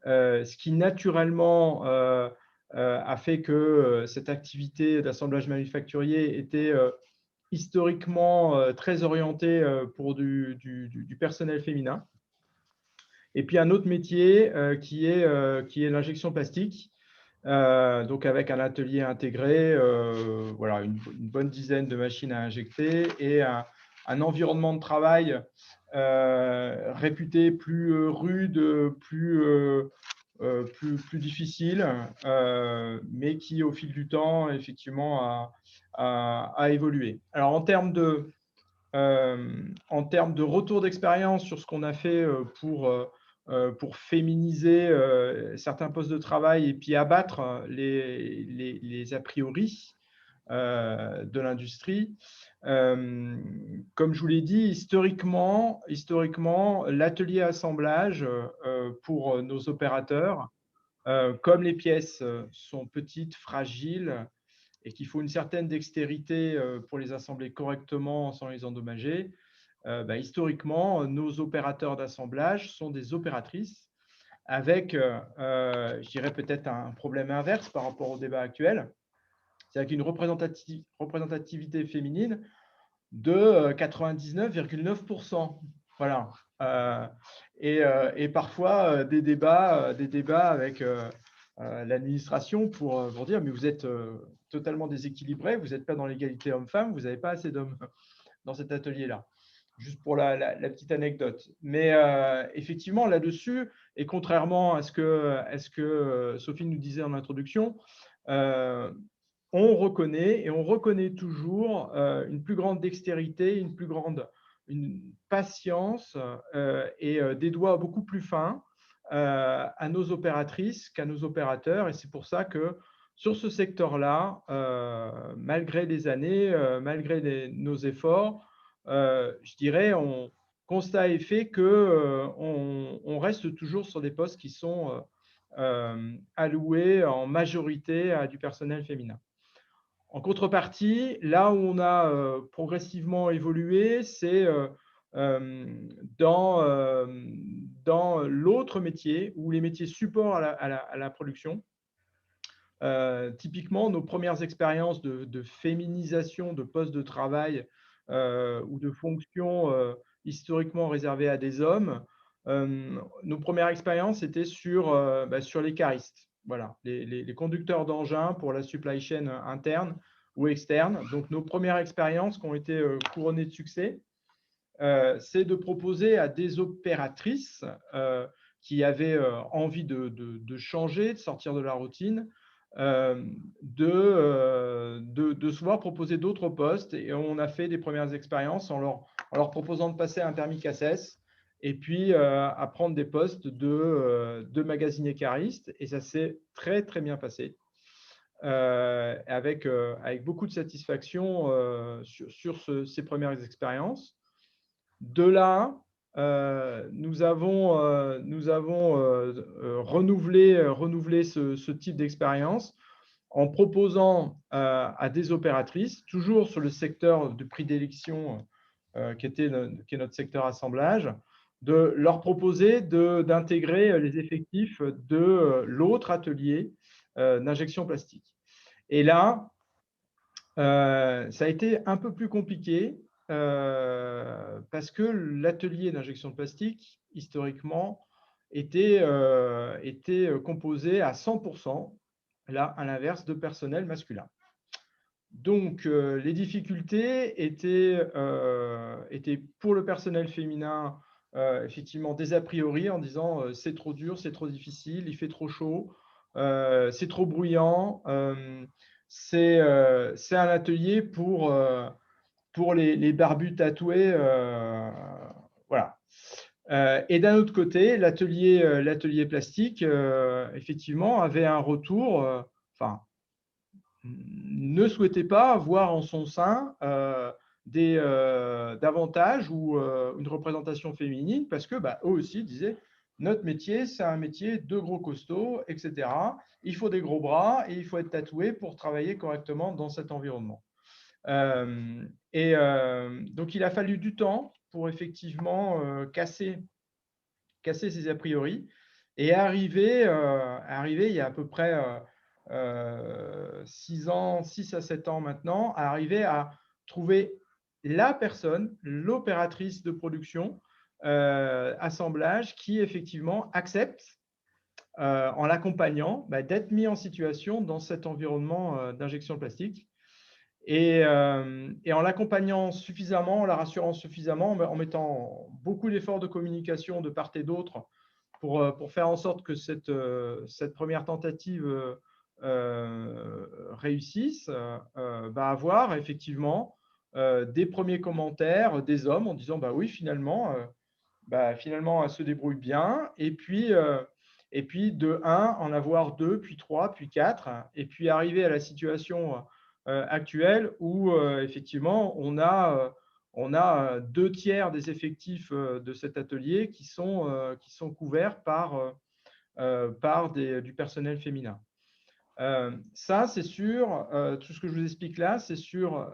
ce qui naturellement a fait que cette activité d'assemblage manufacturier était historiquement très orientée pour du personnel féminin. Et puis un autre métier qui est l'injection plastique, donc avec un atelier intégré, voilà, une bonne dizaine de machines à injecter et un environnement de travail réputé plus rude, plus difficile, mais qui au fil du temps effectivement a évolué. Alors en termes de retour d'expérience sur ce qu'on a fait pour féminiser certains postes de travail et puis abattre les a priori de l'industrie. Comme je vous l'ai dit, historiquement, l'atelier assemblage pour nos opérateurs, comme les pièces sont petites, fragiles, et qu'il faut une certaine dextérité pour les assembler correctement sans les endommager, historiquement, nos opérateurs d'assemblage sont des opératrices avec, je dirais peut-être un problème inverse par rapport au débat actuel, c'est avec une représentativité féminine de 99,9%. Voilà. Et parfois des débats avec l'administration pour dire mais vous êtes totalement déséquilibré, vous n'êtes pas dans l'égalité homme-femme, vous n'avez pas assez d'hommes dans cet atelier-là. Juste pour la petite anecdote. Mais effectivement, là-dessus, et contrairement à ce que Sophie nous disait en introduction, on reconnaît toujours une plus grande dextérité, une patience et des doigts beaucoup plus fins à nos opératrices qu'à nos opérateurs. Et c'est pour ça que sur ce secteur-là, malgré les années, malgré nos efforts, je dirais, constat est fait qu'on reste toujours sur des postes qui sont alloués en majorité à du personnel féminin. En contrepartie, là où on a progressivement évolué, c'est dans l'autre métier, ou les métiers support à la production. Typiquement, nos premières expériences de féminisation de postes de travail ou de fonctions historiquement réservées à des hommes, nos premières expériences étaient sur les caristes. Voilà, les conducteurs d'engins pour la supply chain interne ou externe. Donc, nos premières expériences qui ont été couronnées de succès, c'est de proposer à des opératrices qui avaient envie de changer, de sortir de la routine, de se voir proposer d'autres postes. Et on a fait des premières expériences en leur proposant de passer un permis CACES et puis à prendre des postes de magasinier cariste. Et ça s'est très, très bien passé, avec beaucoup de satisfaction sur ces premières expériences. De là, nous avons renouvelé ce type d'expérience en proposant à des opératrices, toujours sur le secteur de prédilection qui est notre secteur assemblage, de leur proposer d'intégrer les effectifs de l'autre atelier d'injection plastique. Et là, ça a été un peu plus compliqué parce que l'atelier d'injection plastique, historiquement, était composé à 100%, là, à l'inverse, de personnel masculin. Donc, les difficultés étaient pour le personnel féminin, effectivement, des a priori en disant c'est trop dur, c'est trop difficile, il fait trop chaud, c'est trop bruyant, c'est un atelier pour les barbus tatoués. Voilà. Et d'un autre côté, l'atelier plastique, effectivement, avait un retour, ne souhaitait pas avoir en son sein davantage ou une représentation féminine parce que eux aussi disaient notre métier, c'est un métier de gros costauds, etc. Il faut des gros bras et il faut être tatoué pour travailler correctement dans cet environnement. Donc, il a fallu du temps pour effectivement casser ces a priori et arriver il y a à peu près 6 à 7 ans maintenant, à arriver à trouver la personne, l'opératrice de production, assemblage, qui effectivement accepte, en l'accompagnant, d'être mis en situation dans cet environnement d'injection plastique. Et en l'accompagnant suffisamment, en la rassurant suffisamment, en mettant beaucoup d'efforts de communication de part et d'autre pour faire en sorte que cette première tentative réussisse, avoir effectivement des premiers commentaires des hommes en disant oui, finalement, elle se débrouille bien. Et puis de 1, en avoir 2, puis 3, puis 4, et puis arriver à la situation actuelle où effectivement on a 2/3 des effectifs de cet atelier qui sont couverts par du personnel féminin. Ça, c'est sûr, tout ce que je vous explique là, c'est sur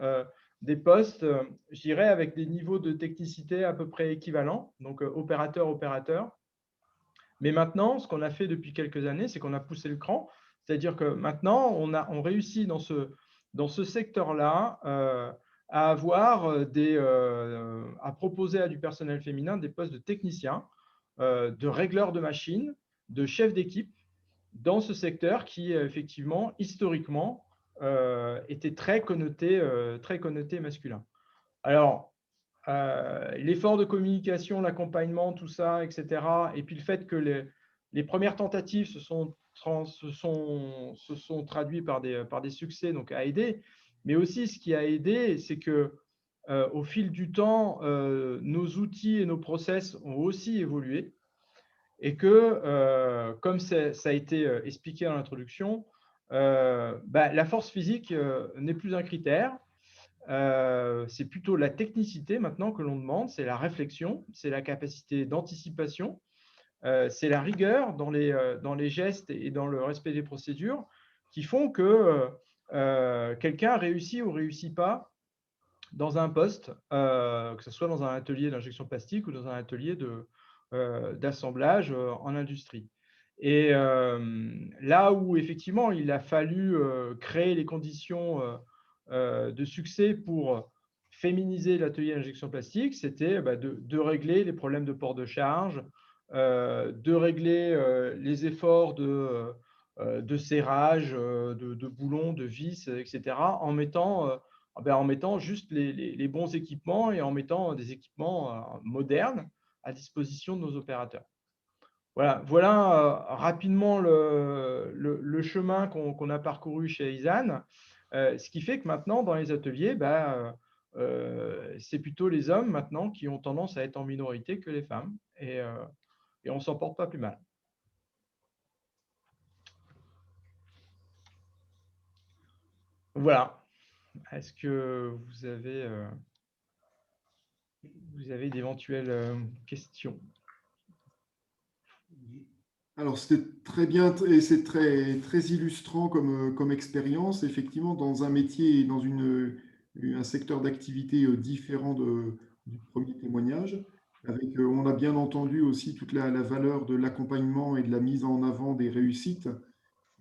des postes, je dirais, avec des niveaux de technicité à peu près équivalents, donc opérateur. Mais maintenant, ce qu'on a fait depuis quelques années, c'est qu'on a poussé le cran, c'est-à-dire que maintenant, on réussit dans ce secteur-là à avoir à proposer à du personnel féminin des postes de technicien, de régleur de machines, de chef d'équipe, dans ce secteur qui, effectivement, historiquement, était très connoté masculin. Alors, l'effort de communication, l'accompagnement, tout ça, etc., et puis le fait que les premières tentatives se sont traduites par des succès, donc a aidé. Mais aussi, ce qui a aidé, c'est que au fil du temps, nos outils et nos process ont aussi évolué. Et que, comme ça a été expliqué dans l'introduction, la force physique n'est plus un critère. C'est plutôt la technicité maintenant que l'on demande, c'est la réflexion, c'est la capacité d'anticipation, c'est la rigueur dans les gestes et dans le respect des procédures qui font que quelqu'un réussit ou ne réussit pas dans un poste, que ce soit dans un atelier d'injection plastique ou dans un atelier d'assemblage en industrie. Et là où effectivement il a fallu créer les conditions de succès pour féminiser l'atelier d'injection plastique, c'était de régler les problèmes de port de charge, de régler les efforts de serrage, de boulons, de vis, etc., en mettant juste les bons équipements et en mettant des équipements modernes à disposition de nos opérateurs. Voilà rapidement le chemin qu'on a parcouru chez Aizane, ce qui fait que maintenant, dans les ateliers, c'est plutôt les hommes maintenant qui ont tendance à être en minorité que les femmes, et on ne s'en porte pas plus mal. Voilà. Est-ce que vous avez d'éventuelles questions? Alors, c'était très bien et c'est très illustrant comme expérience. Effectivement, dans un métier et dans un secteur d'activité différent du premier témoignage, on a bien entendu aussi toute la valeur de l'accompagnement et de la mise en avant des réussites.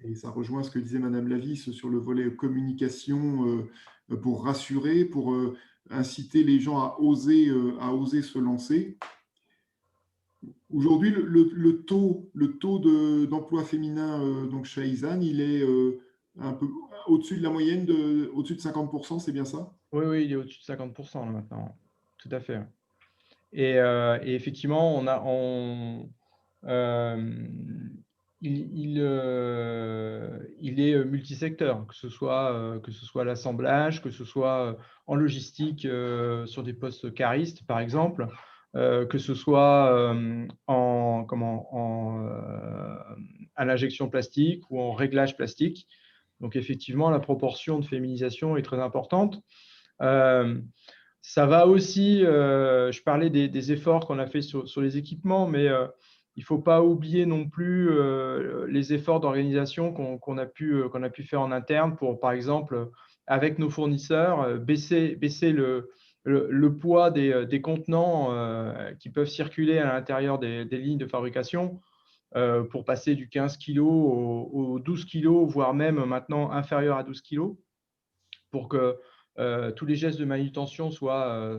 Et ça rejoint ce que disait Madame Lavis sur le volet communication pour rassurer, pour inciter les gens à oser se lancer. Aujourd'hui, le taux d'emploi féminin donc chez Aizan, il est un peu au-dessus de la moyenne, au-dessus de 50%, c'est bien ça? Oui, oui, il est au-dessus de 50% là, maintenant. Tout à fait. Et effectivement, il est multisecteur, que ce soit l'assemblage, que ce soit en logistique sur des postes caristes, par exemple, que ce soit à l'injection plastique ou en réglage plastique. Donc, effectivement, la proportion de féminisation est très importante. Ça va aussi, je parlais des efforts qu'on a fait sur les équipements, mais il ne faut pas oublier non plus les efforts d'organisation qu'on a pu faire en interne pour, par exemple, avec nos fournisseurs, baisser le poids des contenants qui peuvent circuler à l'intérieur des lignes de fabrication pour passer du 15 kg au 12 kg, voire même maintenant inférieur à 12 kg, pour que tous les gestes de manutention soient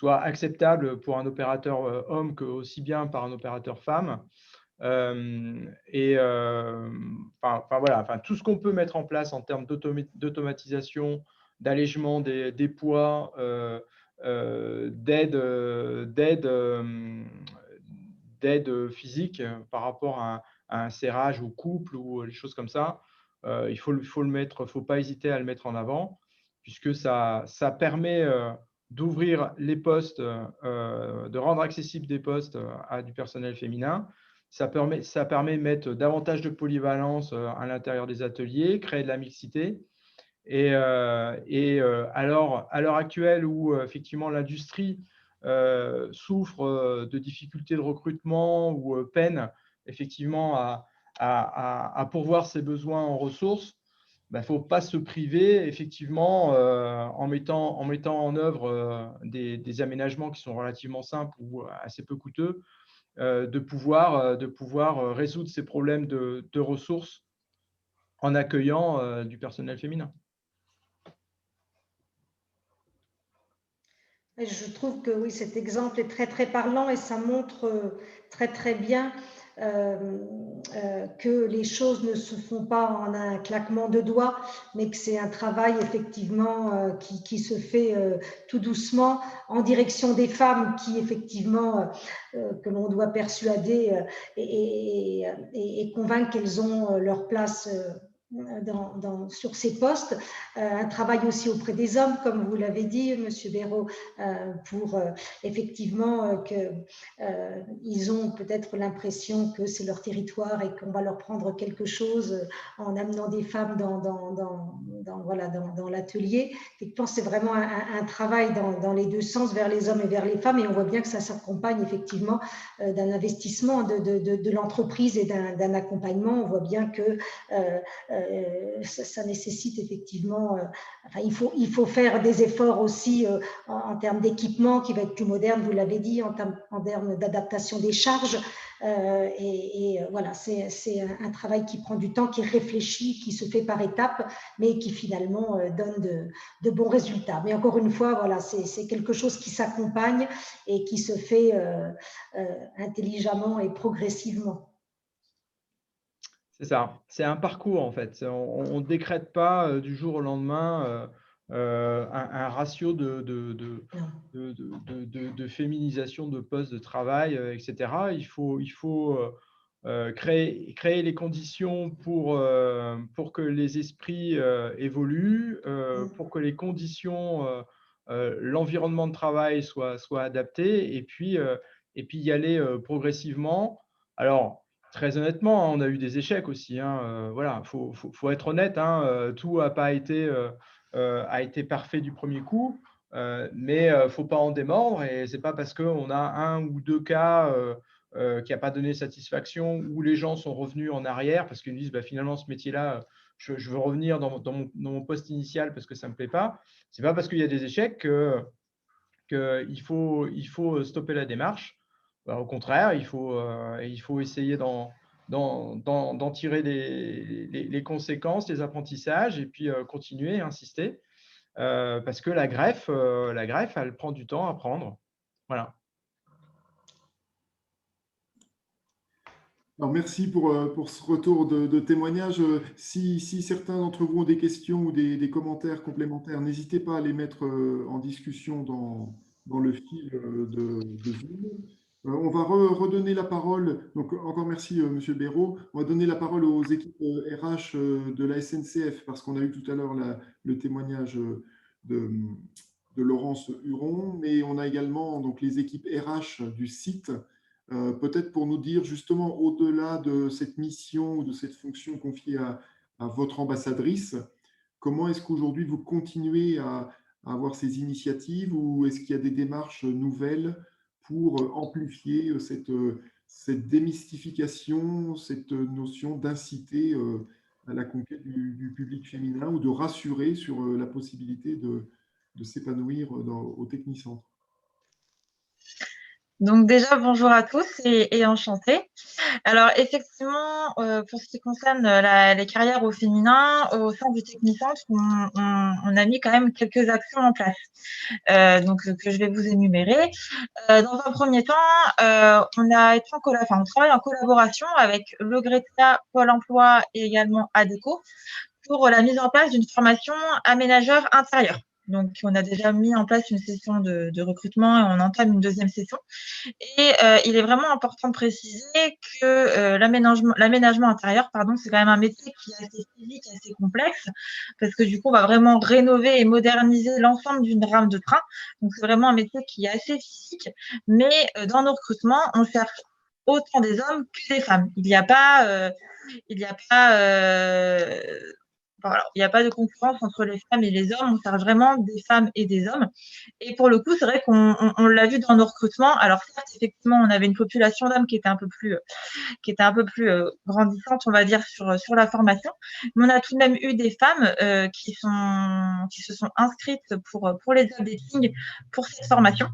acceptables pour un opérateur homme que aussi bien par un opérateur femme. Voilà, tout ce qu'on peut mettre en place en termes d'automatisation, d'allègement des poids, d'aide physique par rapport à un serrage au couple ou des choses comme ça. Il faut le mettre, faut pas hésiter à le mettre en avant, puisque ça permet d'ouvrir les postes, de rendre accessibles des postes à du personnel féminin. Ça permet de mettre davantage de polyvalence à l'intérieur des ateliers, créer de la mixité. Et à l'heure actuelle où effectivement l'industrie souffre de difficultés de recrutement ou peine effectivement à pourvoir ses besoins en ressources, il ne faut pas se priver effectivement en mettant en œuvre des aménagements qui sont relativement simples ou assez peu coûteux, de pouvoir résoudre ces problèmes de ressources en accueillant du personnel féminin. Je trouve que oui, cet exemple est très très parlant et ça montre très très bien que les choses ne se font pas en un claquement de doigts, mais que c'est un travail effectivement qui se fait tout doucement en direction des femmes qui effectivement que l'on doit persuader et convaincre qu'elles ont leur place sur ces postes. Un travail aussi auprès des hommes, comme vous l'avez dit, Monsieur Béraud, pour effectivement qu'ils ont peut-être l'impression que c'est leur territoire et qu'on va leur prendre quelque chose en amenant des femmes dans l'atelier. Je pense que c'est vraiment un travail dans les deux sens, vers les hommes et vers les femmes, et on voit bien que ça s'accompagne effectivement d'un investissement de l'entreprise et d'un accompagnement. On voit bien que ça nécessite effectivement, il faut faire des efforts aussi en termes d'équipement qui va être plus moderne, vous l'avez dit, en termes d'adaptation des charges. Voilà, c'est un travail qui prend du temps, qui réfléchit, qui se fait par étapes, mais qui finalement donne de bons résultats. Mais encore une fois, voilà, c'est quelque chose qui s'accompagne et qui se fait intelligemment et progressivement. C'est ça, c'est un parcours en fait. On ne décrète pas du jour au lendemain un ratio de féminisation de postes de travail, etc. Il faut créer les conditions pour que les esprits évoluent, pour que les conditions, l'environnement de travail soit adapté, et puis y aller progressivement. Alors, très honnêtement, on a eu des échecs aussi. Voilà, faut être honnête. Tout n'a pas été parfait du premier coup, mais il ne faut pas en démordre. Et c'est pas parce qu'on a un ou deux cas qui n'a pas donné satisfaction, ou les gens sont revenus en arrière parce qu'ils disent finalement ce métier-là, je veux revenir dans mon poste initial parce que ça ne me plaît pas. Ce n'est pas parce qu'il y a des échecs qu'il faut stopper la démarche. Au contraire, il faut essayer d'en tirer les conséquences, les apprentissages, et puis continuer, insister, parce que la greffe, elle prend du temps à prendre. Voilà. Alors, merci pour ce retour de témoignage. Si certains d'entre vous ont des questions ou des commentaires complémentaires, n'hésitez pas à les mettre en discussion dans le fil de Zoom. On va redonner la parole. Donc, encore merci, Monsieur Béraud. On va donner la parole aux équipes RH de la SNCF, parce qu'on a eu tout à l'heure le témoignage de Laurence Huron, mais on a également donc, les équipes RH du site. Peut-être pour nous dire justement, au-delà de cette mission ou de cette fonction confiée à votre ambassadrice, comment est-ce qu'aujourd'hui vous continuez à avoir ces initiatives, ou est-ce qu'il y a des démarches nouvelles pour amplifier cette démystification, cette notion d'inciter à la conquête du public féminin, ou de rassurer sur la possibilité de s'épanouir au Technicentre? Donc déjà, bonjour à tous et enchantée. Alors effectivement, pour ce qui concerne les carrières au féminin, au sein du Technicentre, on a mis quand même quelques actions en place, donc que je vais vous énumérer. Dans un premier temps, on travaille en collaboration avec le GRETA, Pôle emploi et également ADECO pour la mise en place d'une formation aménageur intérieur. Donc, on a déjà mis en place une session de recrutement et on entame une deuxième session. Et il est vraiment important de préciser que l'aménagement intérieur, c'est quand même un métier qui est assez physique, assez complexe, parce que du coup, on va vraiment rénover et moderniser l'ensemble d'une rame de train. Donc, c'est vraiment un métier qui est assez physique. Mais dans nos recrutements, on cherche autant des hommes que des femmes. Il n'y a pas de concurrence entre les femmes et les hommes. On cherche vraiment des femmes et des hommes. Et pour le coup, c'est vrai qu'on l'a vu dans nos recrutements. Alors certes, effectivement, on avait une population d'hommes qui était un peu plus grandissante, on va dire, sur la formation. Mais on a tout de même eu des femmes qui se sont inscrites pour les job dating pour cette formation.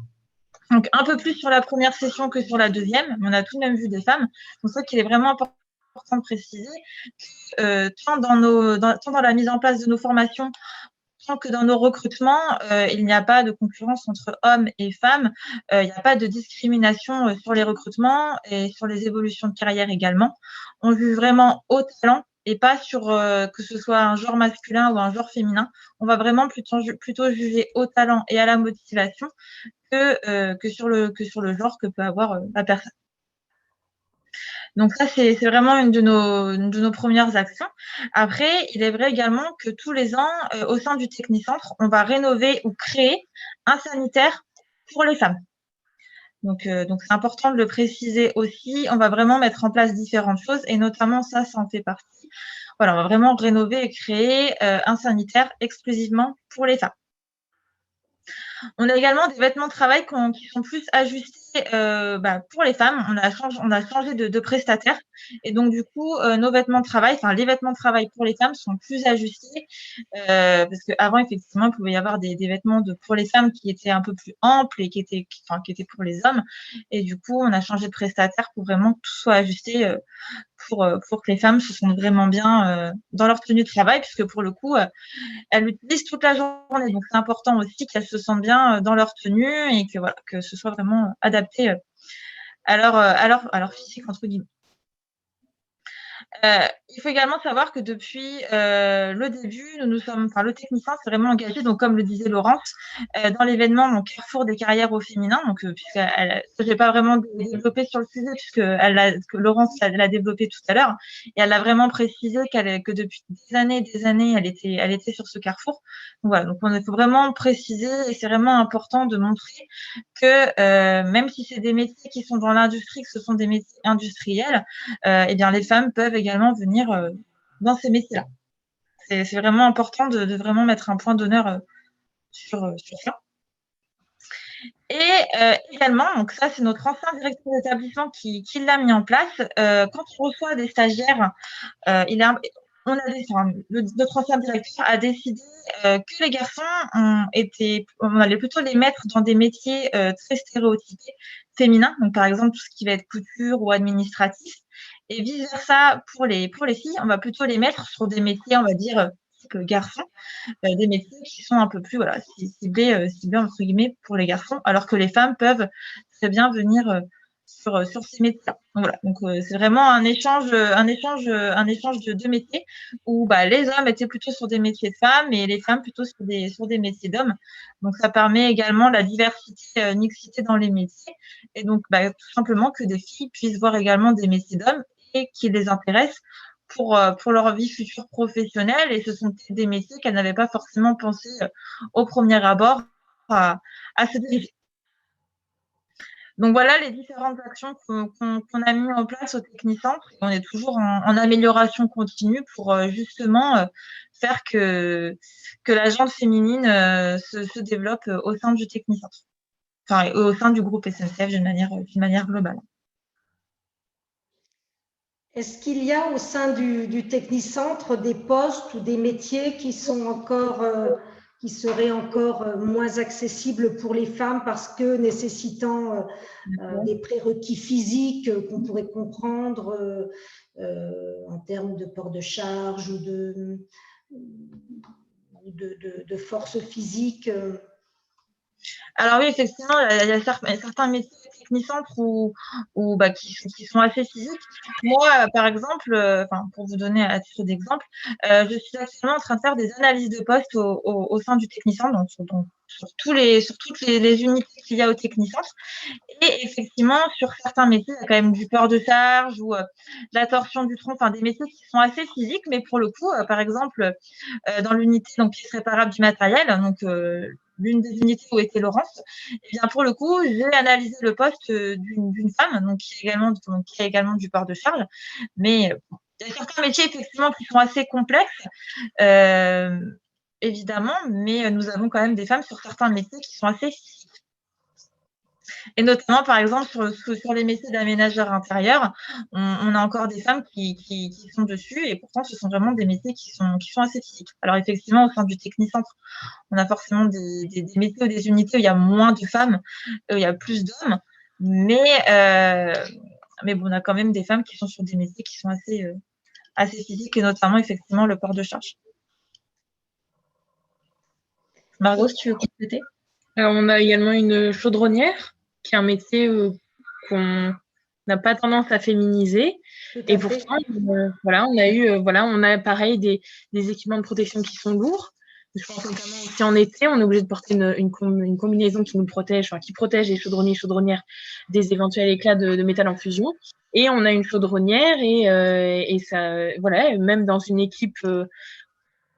Donc un peu plus sur la première session que sur la deuxième, mais on a tout de même vu des femmes. Donc c'est vrai qu'il est vraiment important de préciser que tant dans la mise en place de nos formations, tant que dans nos recrutements, il n'y a pas de concurrence entre hommes et femmes. Il n'y a pas de discrimination sur les recrutements et sur les évolutions de carrière également. On juge vraiment au talent et pas sur que ce soit un genre masculin ou un genre féminin. On va vraiment plutôt juger au talent et à la motivation que sur le genre que peut avoir la personne. Donc ça, c'est vraiment une de nos premières actions. Après, il est vrai également que tous les ans, au sein du Technicentre, on va rénover ou créer un sanitaire pour les femmes. Donc c'est important de le préciser aussi. On va vraiment mettre en place différentes choses et notamment ça en fait partie. Voilà, on va vraiment rénover et créer un sanitaire exclusivement pour les femmes. On a également des vêtements de travail qui sont plus ajustés pour les femmes. On a changé de prestataire et donc du coup nos vêtements de travail, les vêtements de travail pour les femmes sont plus ajustés parce qu'avant effectivement il pouvait y avoir des vêtements pour les femmes qui étaient un peu plus amples et qui étaient pour les hommes et du coup on a changé de prestataire pour vraiment que tout soit ajusté pour que les femmes se sentent vraiment bien dans leur tenue de travail, puisque pour le coup, elles l'utilisent toute la journée. Donc, c'est important aussi qu'elles se sentent bien dans leur tenue et que ce soit vraiment adapté à leur physique, entre guillemets. Il faut également savoir que depuis le début, le Technicentre s'est vraiment engagé, donc comme le disait Laurence, dans l'événement Carrefour des carrières au féminin. Donc, je n'ai pas vraiment développé sur le sujet que Laurence l'a développé tout à l'heure, et elle a vraiment précisé que depuis des années, elle était sur ce Carrefour. Donc voilà, donc il faut vraiment préciser, et c'est vraiment important de montrer que même si c'est des métiers qui sont dans l'industrie, que ce sont des métiers industriels, eh bien les femmes peuvent également venir dans ces métiers-là. C'est vraiment important de vraiment mettre un point d'honneur sur ça. Et également, donc ça, c'est notre ancien directeur d'établissement qui l'a mis en place. Quand on reçoit des stagiaires, notre ancien directeur a décidé que les garçons, on allait plutôt les mettre dans des métiers très stéréotypés féminins, donc par exemple tout ce qui va être couture ou administratif, et vice versa pour les filles, on va plutôt les mettre sur des métiers, on va dire type garçons, des métiers qui sont un peu plus ciblés entre guillemets pour les garçons, alors que les femmes peuvent très bien venir sur ces métiers-là. Voilà, donc c'est vraiment un échange de deux métiers où les hommes étaient plutôt sur des métiers de femmes et les femmes plutôt sur des métiers d'hommes. Donc ça permet également la diversité, mixité dans les métiers et donc tout simplement que des filles puissent voir également des métiers d'hommes et qui les intéressent pour leur vie future professionnelle, et ce sont des métiers qu'elles n'avaient pas forcément pensé au premier abord à se diriger. Donc voilà les différentes actions qu'on a mis en place au Technicentre. On est toujours en amélioration continue pour justement faire que la gente féminine se développe au sein du Technicentre, enfin au sein du groupe SNCF d'une manière globale. Est-ce qu'il y a au sein du Technicentre des postes ou des métiers qui seraient encore moins accessibles pour les femmes parce que nécessitant des prérequis physiques qu'on pourrait comprendre en termes de port de charge ou de force physique? Alors oui, effectivement, il y a certains métiers Technicentre qui sont assez physiques. Moi, par exemple, pour vous donner à titre d'exemple, je suis actuellement en train de faire des analyses de poste au sein du Technicentre, donc sur toutes les unités qu'il y a au Technicentre. Et effectivement, sur certains métiers, il y a quand même du port de charge ou de la torsion du tronc, des métiers qui sont assez physiques, mais pour le coup, par exemple, dans l'unité pièces réparables du matériel, donc l'une des unités où était Laurence, et bien pour le coup, j'ai analysé le poste d'une femme, donc qui a également du port de charge, mais il y a certains métiers effectivement qui sont assez complexes, évidemment, mais nous avons quand même des femmes sur certains métiers qui sont assez physiques. Et notamment, par exemple, sur les métiers d'aménageur intérieur, on a encore des femmes qui sont dessus, et pourtant, ce sont vraiment des métiers qui sont assez physiques. Alors, effectivement, au sein du Technicentre, on a forcément des métiers ou des unités où il y a moins de femmes, où il y a plus d'hommes, mais bon, on a quand même des femmes qui sont sur des métiers qui sont assez physiques, et notamment, effectivement, le port de charge. Margot, si tu veux compléter? On a également une chaudronnière, qui est un métier qu'on n'a pas tendance à féminiser. Et pourtant, on a pareil des équipements de protection qui sont lourds. Je pense notamment aussi en été, on est obligé de porter une combinaison qui nous protège, qui protège les chaudronniers et chaudronnières des éventuels éclats de métal en fusion. Et on a une chaudronnière et ça, voilà, même dans une équipe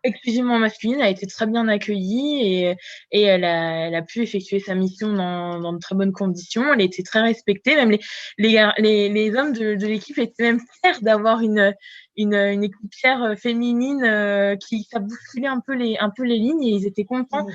exclusivement masculine, a été très bien accueillie et elle a pu effectuer sa mission dans de très bonnes conditions. Elle était très respectée. Même les hommes de l'équipe étaient même fiers d'avoir une équipière féminine qui ça bousculait un peu les lignes, et ils étaient contents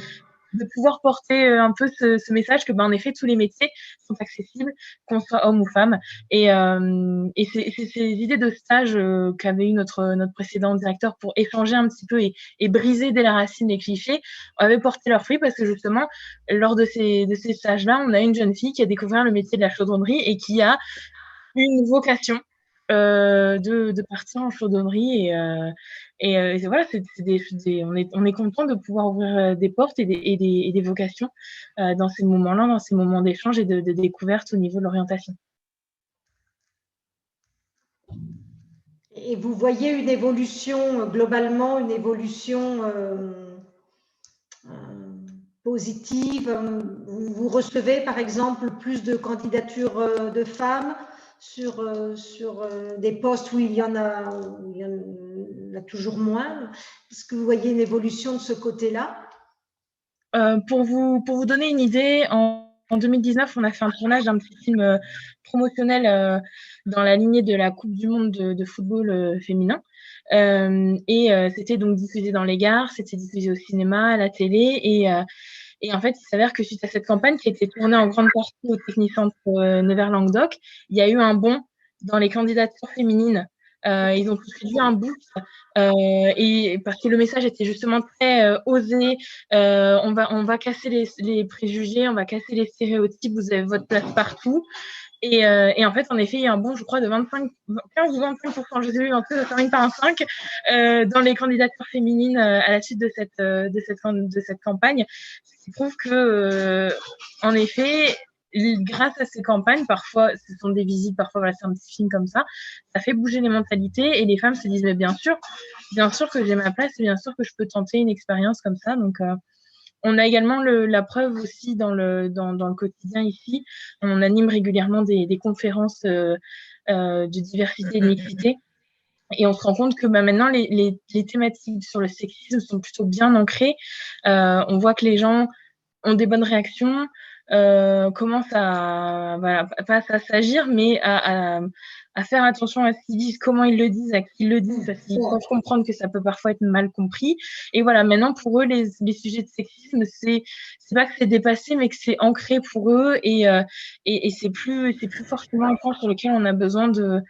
de pouvoir porter un peu ce message que, en effet, tous les métiers sont accessibles, qu'on soit homme ou femme. Et ces idées de stage qu'avait eu notre précédent directeur pour échanger un petit peu et briser dès la racine les clichés avaient porté leurs fruits, parce que justement, lors de ces stages-là, on a une jeune fille qui a découvert le métier de la chaudronnerie et qui a une vocation de partir en chaudronnerie, et voilà, on est content de pouvoir ouvrir des portes et des vocations dans ces moments-là, dans ces moments d'échange et de découverte au niveau de l'orientation. Et vous voyez une évolution, globalement, une évolution positive? Vous recevez, par exemple, plus de candidatures de femmes sur des postes où il y en a toujours moins? Est-ce que vous voyez une évolution de ce côté-là? Pour vous donner une idée, en 2019, on a fait un tournage d'un petit film promotionnel dans la lignée de la Coupe du Monde de football féminin. C'était donc diffusé dans les gares, c'était diffusé au cinéma, à la télé, Et en fait, il s'avère que suite à cette campagne qui a été tournée en grande partie au Technicentre Nevers-Languedoc, il y a eu un bond dans les candidatures féminines. Ils ont distribué un boost et parce que le message était justement très osé. On va casser les préjugés, on va casser les stéréotypes. Vous avez votre place partout. Et en fait, en effet, il y a un bond, je crois, de 15 ou 25%, je sais plus, en tout cas, ça termine par un 5 dans les candidatures féminines à la suite de cette campagne. Ce qui prouve que, en effet, grâce à ces campagnes, parfois, ce sont des visites, parfois, voilà, c'est un petit film comme ça fait bouger les mentalités et les femmes se disent, mais bien sûr que j'ai ma place et bien sûr que je peux tenter une expérience comme ça. Donc, on a également la preuve aussi dans le quotidien ici. On anime régulièrement des conférences de diversité et de mixité. Et on se rend compte que maintenant, les thématiques sur le sexisme sont plutôt bien ancrées. On voit que les gens ont des bonnes réactions, commencent à, voilà, pas à s'agir, mais à faire attention à ce qu'ils disent, comment ils le disent, à qui ils le disent, parce qu'ils peuvent comprendre que ça peut parfois être mal compris. Et voilà, maintenant, pour eux, les sujets de sexisme, c'est pas que c'est dépassé, mais que c'est ancré pour eux et c'est plus forcément un point sur lequel on a besoin de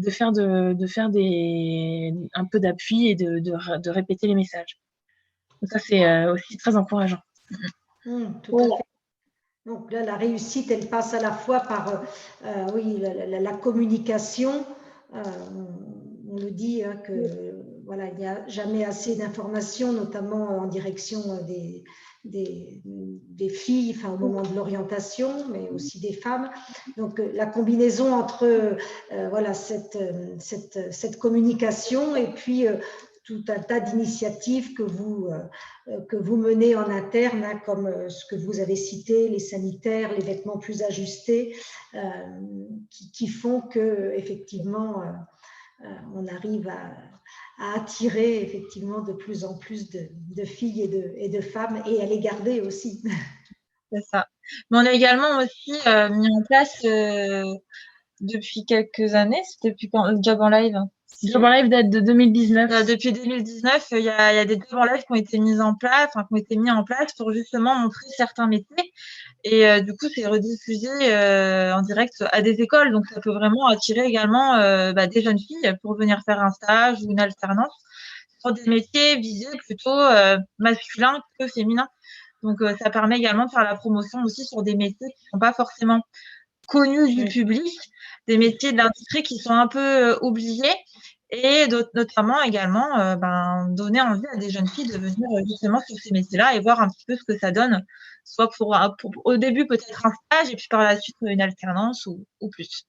faire un peu d'appui et de répéter les messages. Donc ça, c'est aussi très encourageant. Tout à fait. Donc là, la réussite, elle passe à la fois par oui, la communication. On nous dit que voilà, il n'y a jamais assez d'informations, notamment en direction des filles, enfin, au moment de l'orientation, mais aussi des femmes. Donc la combinaison entre voilà, cette communication et puis tout un tas d'initiatives que vous menez en interne, hein, comme ce que vous avez cité, les sanitaires, les vêtements plus ajustés, qui font que effectivement on arrive à attirer effectivement de plus en plus de filles et de femmes et à les garder aussi. C'est ça. Mais on a également aussi mis en place depuis quelques années, c'était depuis quand le Job en Live? Job en Live date de 2019. Depuis 2019, il y a des Job en Live qui ont été mis en place pour justement montrer certains métiers. Et du coup, c'est rediffusé en direct à des écoles. Donc, ça peut vraiment attirer également des jeunes filles pour venir faire un stage ou une alternance sur des métiers visés plutôt masculins que féminins. Donc, ça permet également de faire la promotion aussi sur des métiers qui ne sont pas forcément connus du public, des métiers de l'industrie qui sont un peu oubliés, et notamment également donner envie à des jeunes filles de venir justement sur ces métiers-là et voir un petit peu ce que ça donne, soit pour au début peut-être un stage et puis par la suite une alternance ou plus.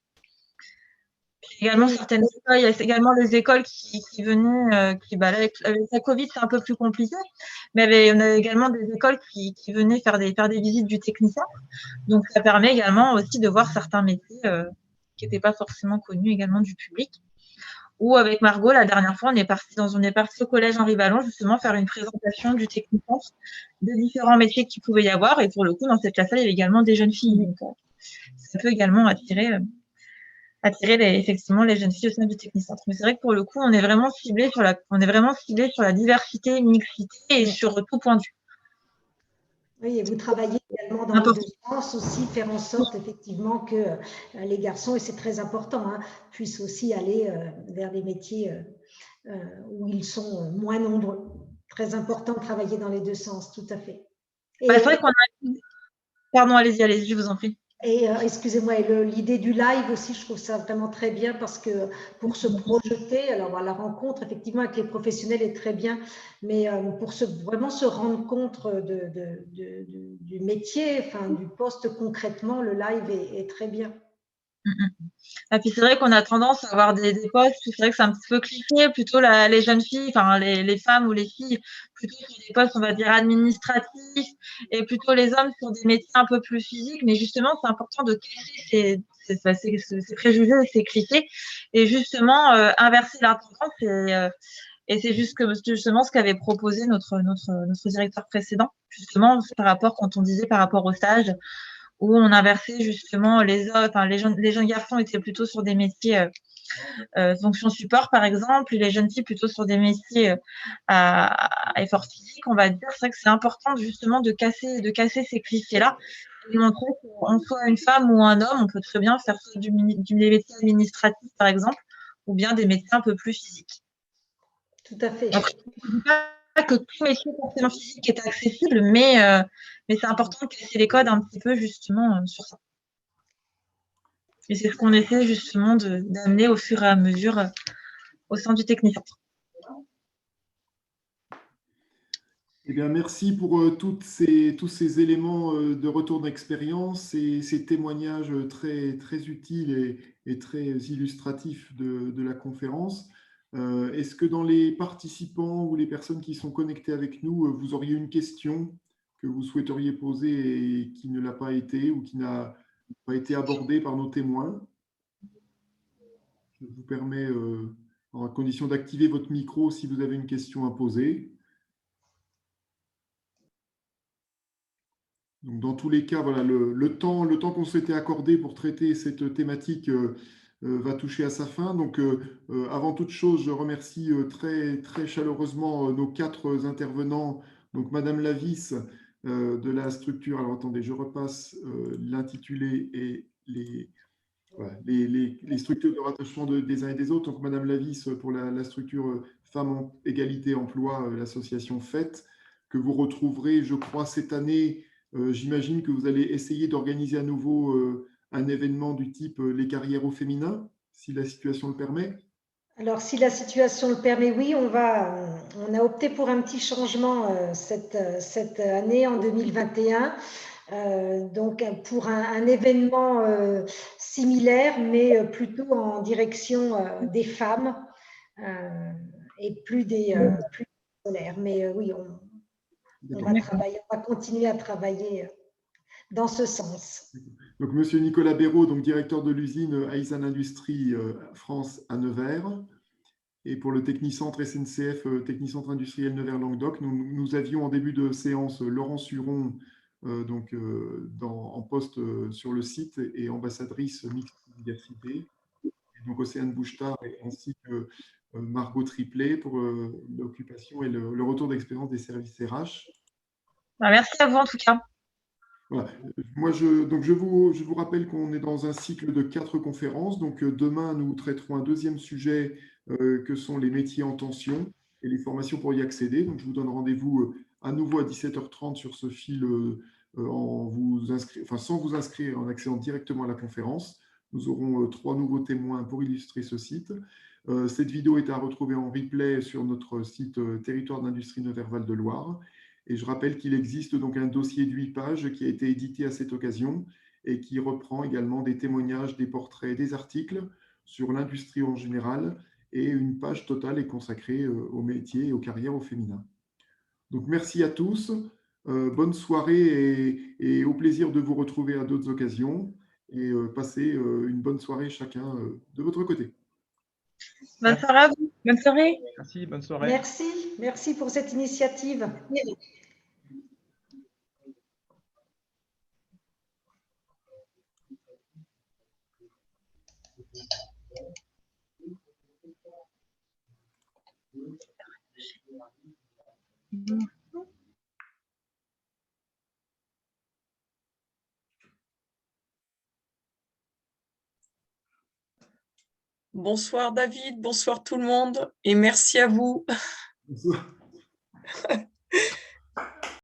Également certaines écoles, il y a également les écoles qui venaient, là, avec la Covid c'est un peu plus compliqué, mais on a également des écoles qui venaient faire des visites du technicien. Donc ça permet également aussi de voir certains métiers qui n'étaient pas forcément connus également du public. Ou avec Margot, la dernière fois, on est parti au collège Henri Vallon justement faire une présentation du technicien, des différents métiers qu'il pouvait y avoir. Et pour le coup, dans cette classe-là, il y avait également des jeunes filles. Donc, ça peut également attirer effectivement les jeunes filles au sein du technicentre. Mais c'est vrai que pour le coup, on est vraiment ciblé sur la diversité, mixité et sur tout point de vue. Oui, et vous travaillez également dans les deux sens aussi, faire en sorte effectivement que les garçons, et c'est très important, hein, puissent aussi aller vers des métiers où ils sont moins nombreux. Très important de travailler dans les deux sens, tout à fait. C'est vrai qu'on a... Pardon, allez-y, je vous en prie. Et excusez-moi, l'idée du live aussi, je trouve ça vraiment très bien parce que pour se projeter, alors la rencontre effectivement avec les professionnels est très bien, mais pour vraiment se rendre compte du métier, enfin du poste concrètement, le live est très bien. Et puis c'est vrai qu'on a tendance à avoir des postes, c'est vrai que c'est un petit peu cliché, plutôt les jeunes filles, enfin les femmes ou les filles, plutôt sur des postes, on va dire, administratifs, et plutôt les hommes sur des métiers un peu plus physiques. Mais justement, c'est important de casser ces préjugés, ces clichés, et justement inverser la tendance. Et c'est justement ce qu'avait proposé notre directeur précédent, justement par rapport au stage, où on inversait justement les jeunes garçons étaient plutôt sur des métiers fonction support, par exemple, les jeunes filles plutôt sur des métiers à effort physique, on va dire. C'est vrai que c'est important justement de casser ces clichés-là et de montrer qu'on soit une femme ou un homme, on peut très bien faire des métiers administratifs, par exemple, ou bien des métiers un peu plus physiques. Tout à fait. Après, je ne dis pas que tout métier forcément physique est accessible, mais c'est important de casser les codes un petit peu justement sur ça. Et c'est ce qu'on essaie justement d'amener au fur et à mesure au sein du Technicentre. Eh bien, merci pour tous ces éléments de retour d'expérience et ces témoignages très utiles et très illustratifs de la conférence. Est-ce que dans les participants ou les personnes qui sont connectées avec nous, vous auriez une question que vous souhaiteriez poser et qui ne l'a pas été ou qui n'a pas été abordée par nos témoins? Je vous permets, à condition d'activer votre micro si vous avez une question à poser. Donc, dans tous les cas, voilà, le temps qu'on s'était accordé pour traiter cette thématique va toucher à sa fin. Donc, avant toute chose, je remercie très chaleureusement nos 4 intervenants. Donc, Madame Lavis de la structure. Alors, attendez, je repasse l'intitulé et les structures de rattachement des uns et des autres. Donc, Madame Lavis pour la structure Femmes Égalité Emploi, l'association FAIT, que vous retrouverez, je crois, cette année. J'imagine que vous allez essayer d'organiser à nouveau un événement du type les carrières au féminin, si la situation le permet. Alors, si la situation le permet, oui, on a opté pour un petit changement cette année, en 2021. Donc, pour un événement similaire, mais plutôt en direction des femmes et plus des scolaires. Mais oui, on va continuer à travailler dans ce sens. Donc, Monsieur Nicolas Béraud, donc directeur de l'usine Aisan Industrie France à Nevers. Et pour le Technicentre SNCF, Technicentre industriel Nevers-Languedoc, nous avions en début de séance Laurent Suron, en poste sur le site et ambassadrice mixte diversité. Et donc Océane Bouchetard ainsi que Margot Triplet pour l'occupation et le retour d'expérience des services RH. Merci à vous en tout cas. Voilà. Moi, je vous rappelle qu'on est dans un cycle de 4 conférences. Donc, demain, nous traiterons un deuxième sujet que sont les métiers en tension et les formations pour y accéder. Donc, je vous donne rendez-vous à nouveau à 17h30 sur ce fil sans vous inscrire, en accédant directement à la conférence. Nous aurons 3 nouveaux témoins pour illustrer ce site. Cette vidéo est à retrouver en replay sur notre site Territoire d'industrie Nevers-Val de Loire. Et je rappelle qu'il existe donc un dossier de 8 pages qui a été édité à cette occasion et qui reprend également des témoignages, des portraits, des articles sur l'industrie en général, et une page totale est consacrée aux métiers et aux carrières au féminin. Donc merci à tous, bonne soirée et au plaisir de vous retrouver à d'autres occasions, et passez une bonne soirée chacun de votre côté. Bonne soirée à vous. Bonne soirée. Merci, bonne soirée. Merci pour cette initiative. Bonsoir David, bonsoir tout le monde et merci à vous. Bonsoir.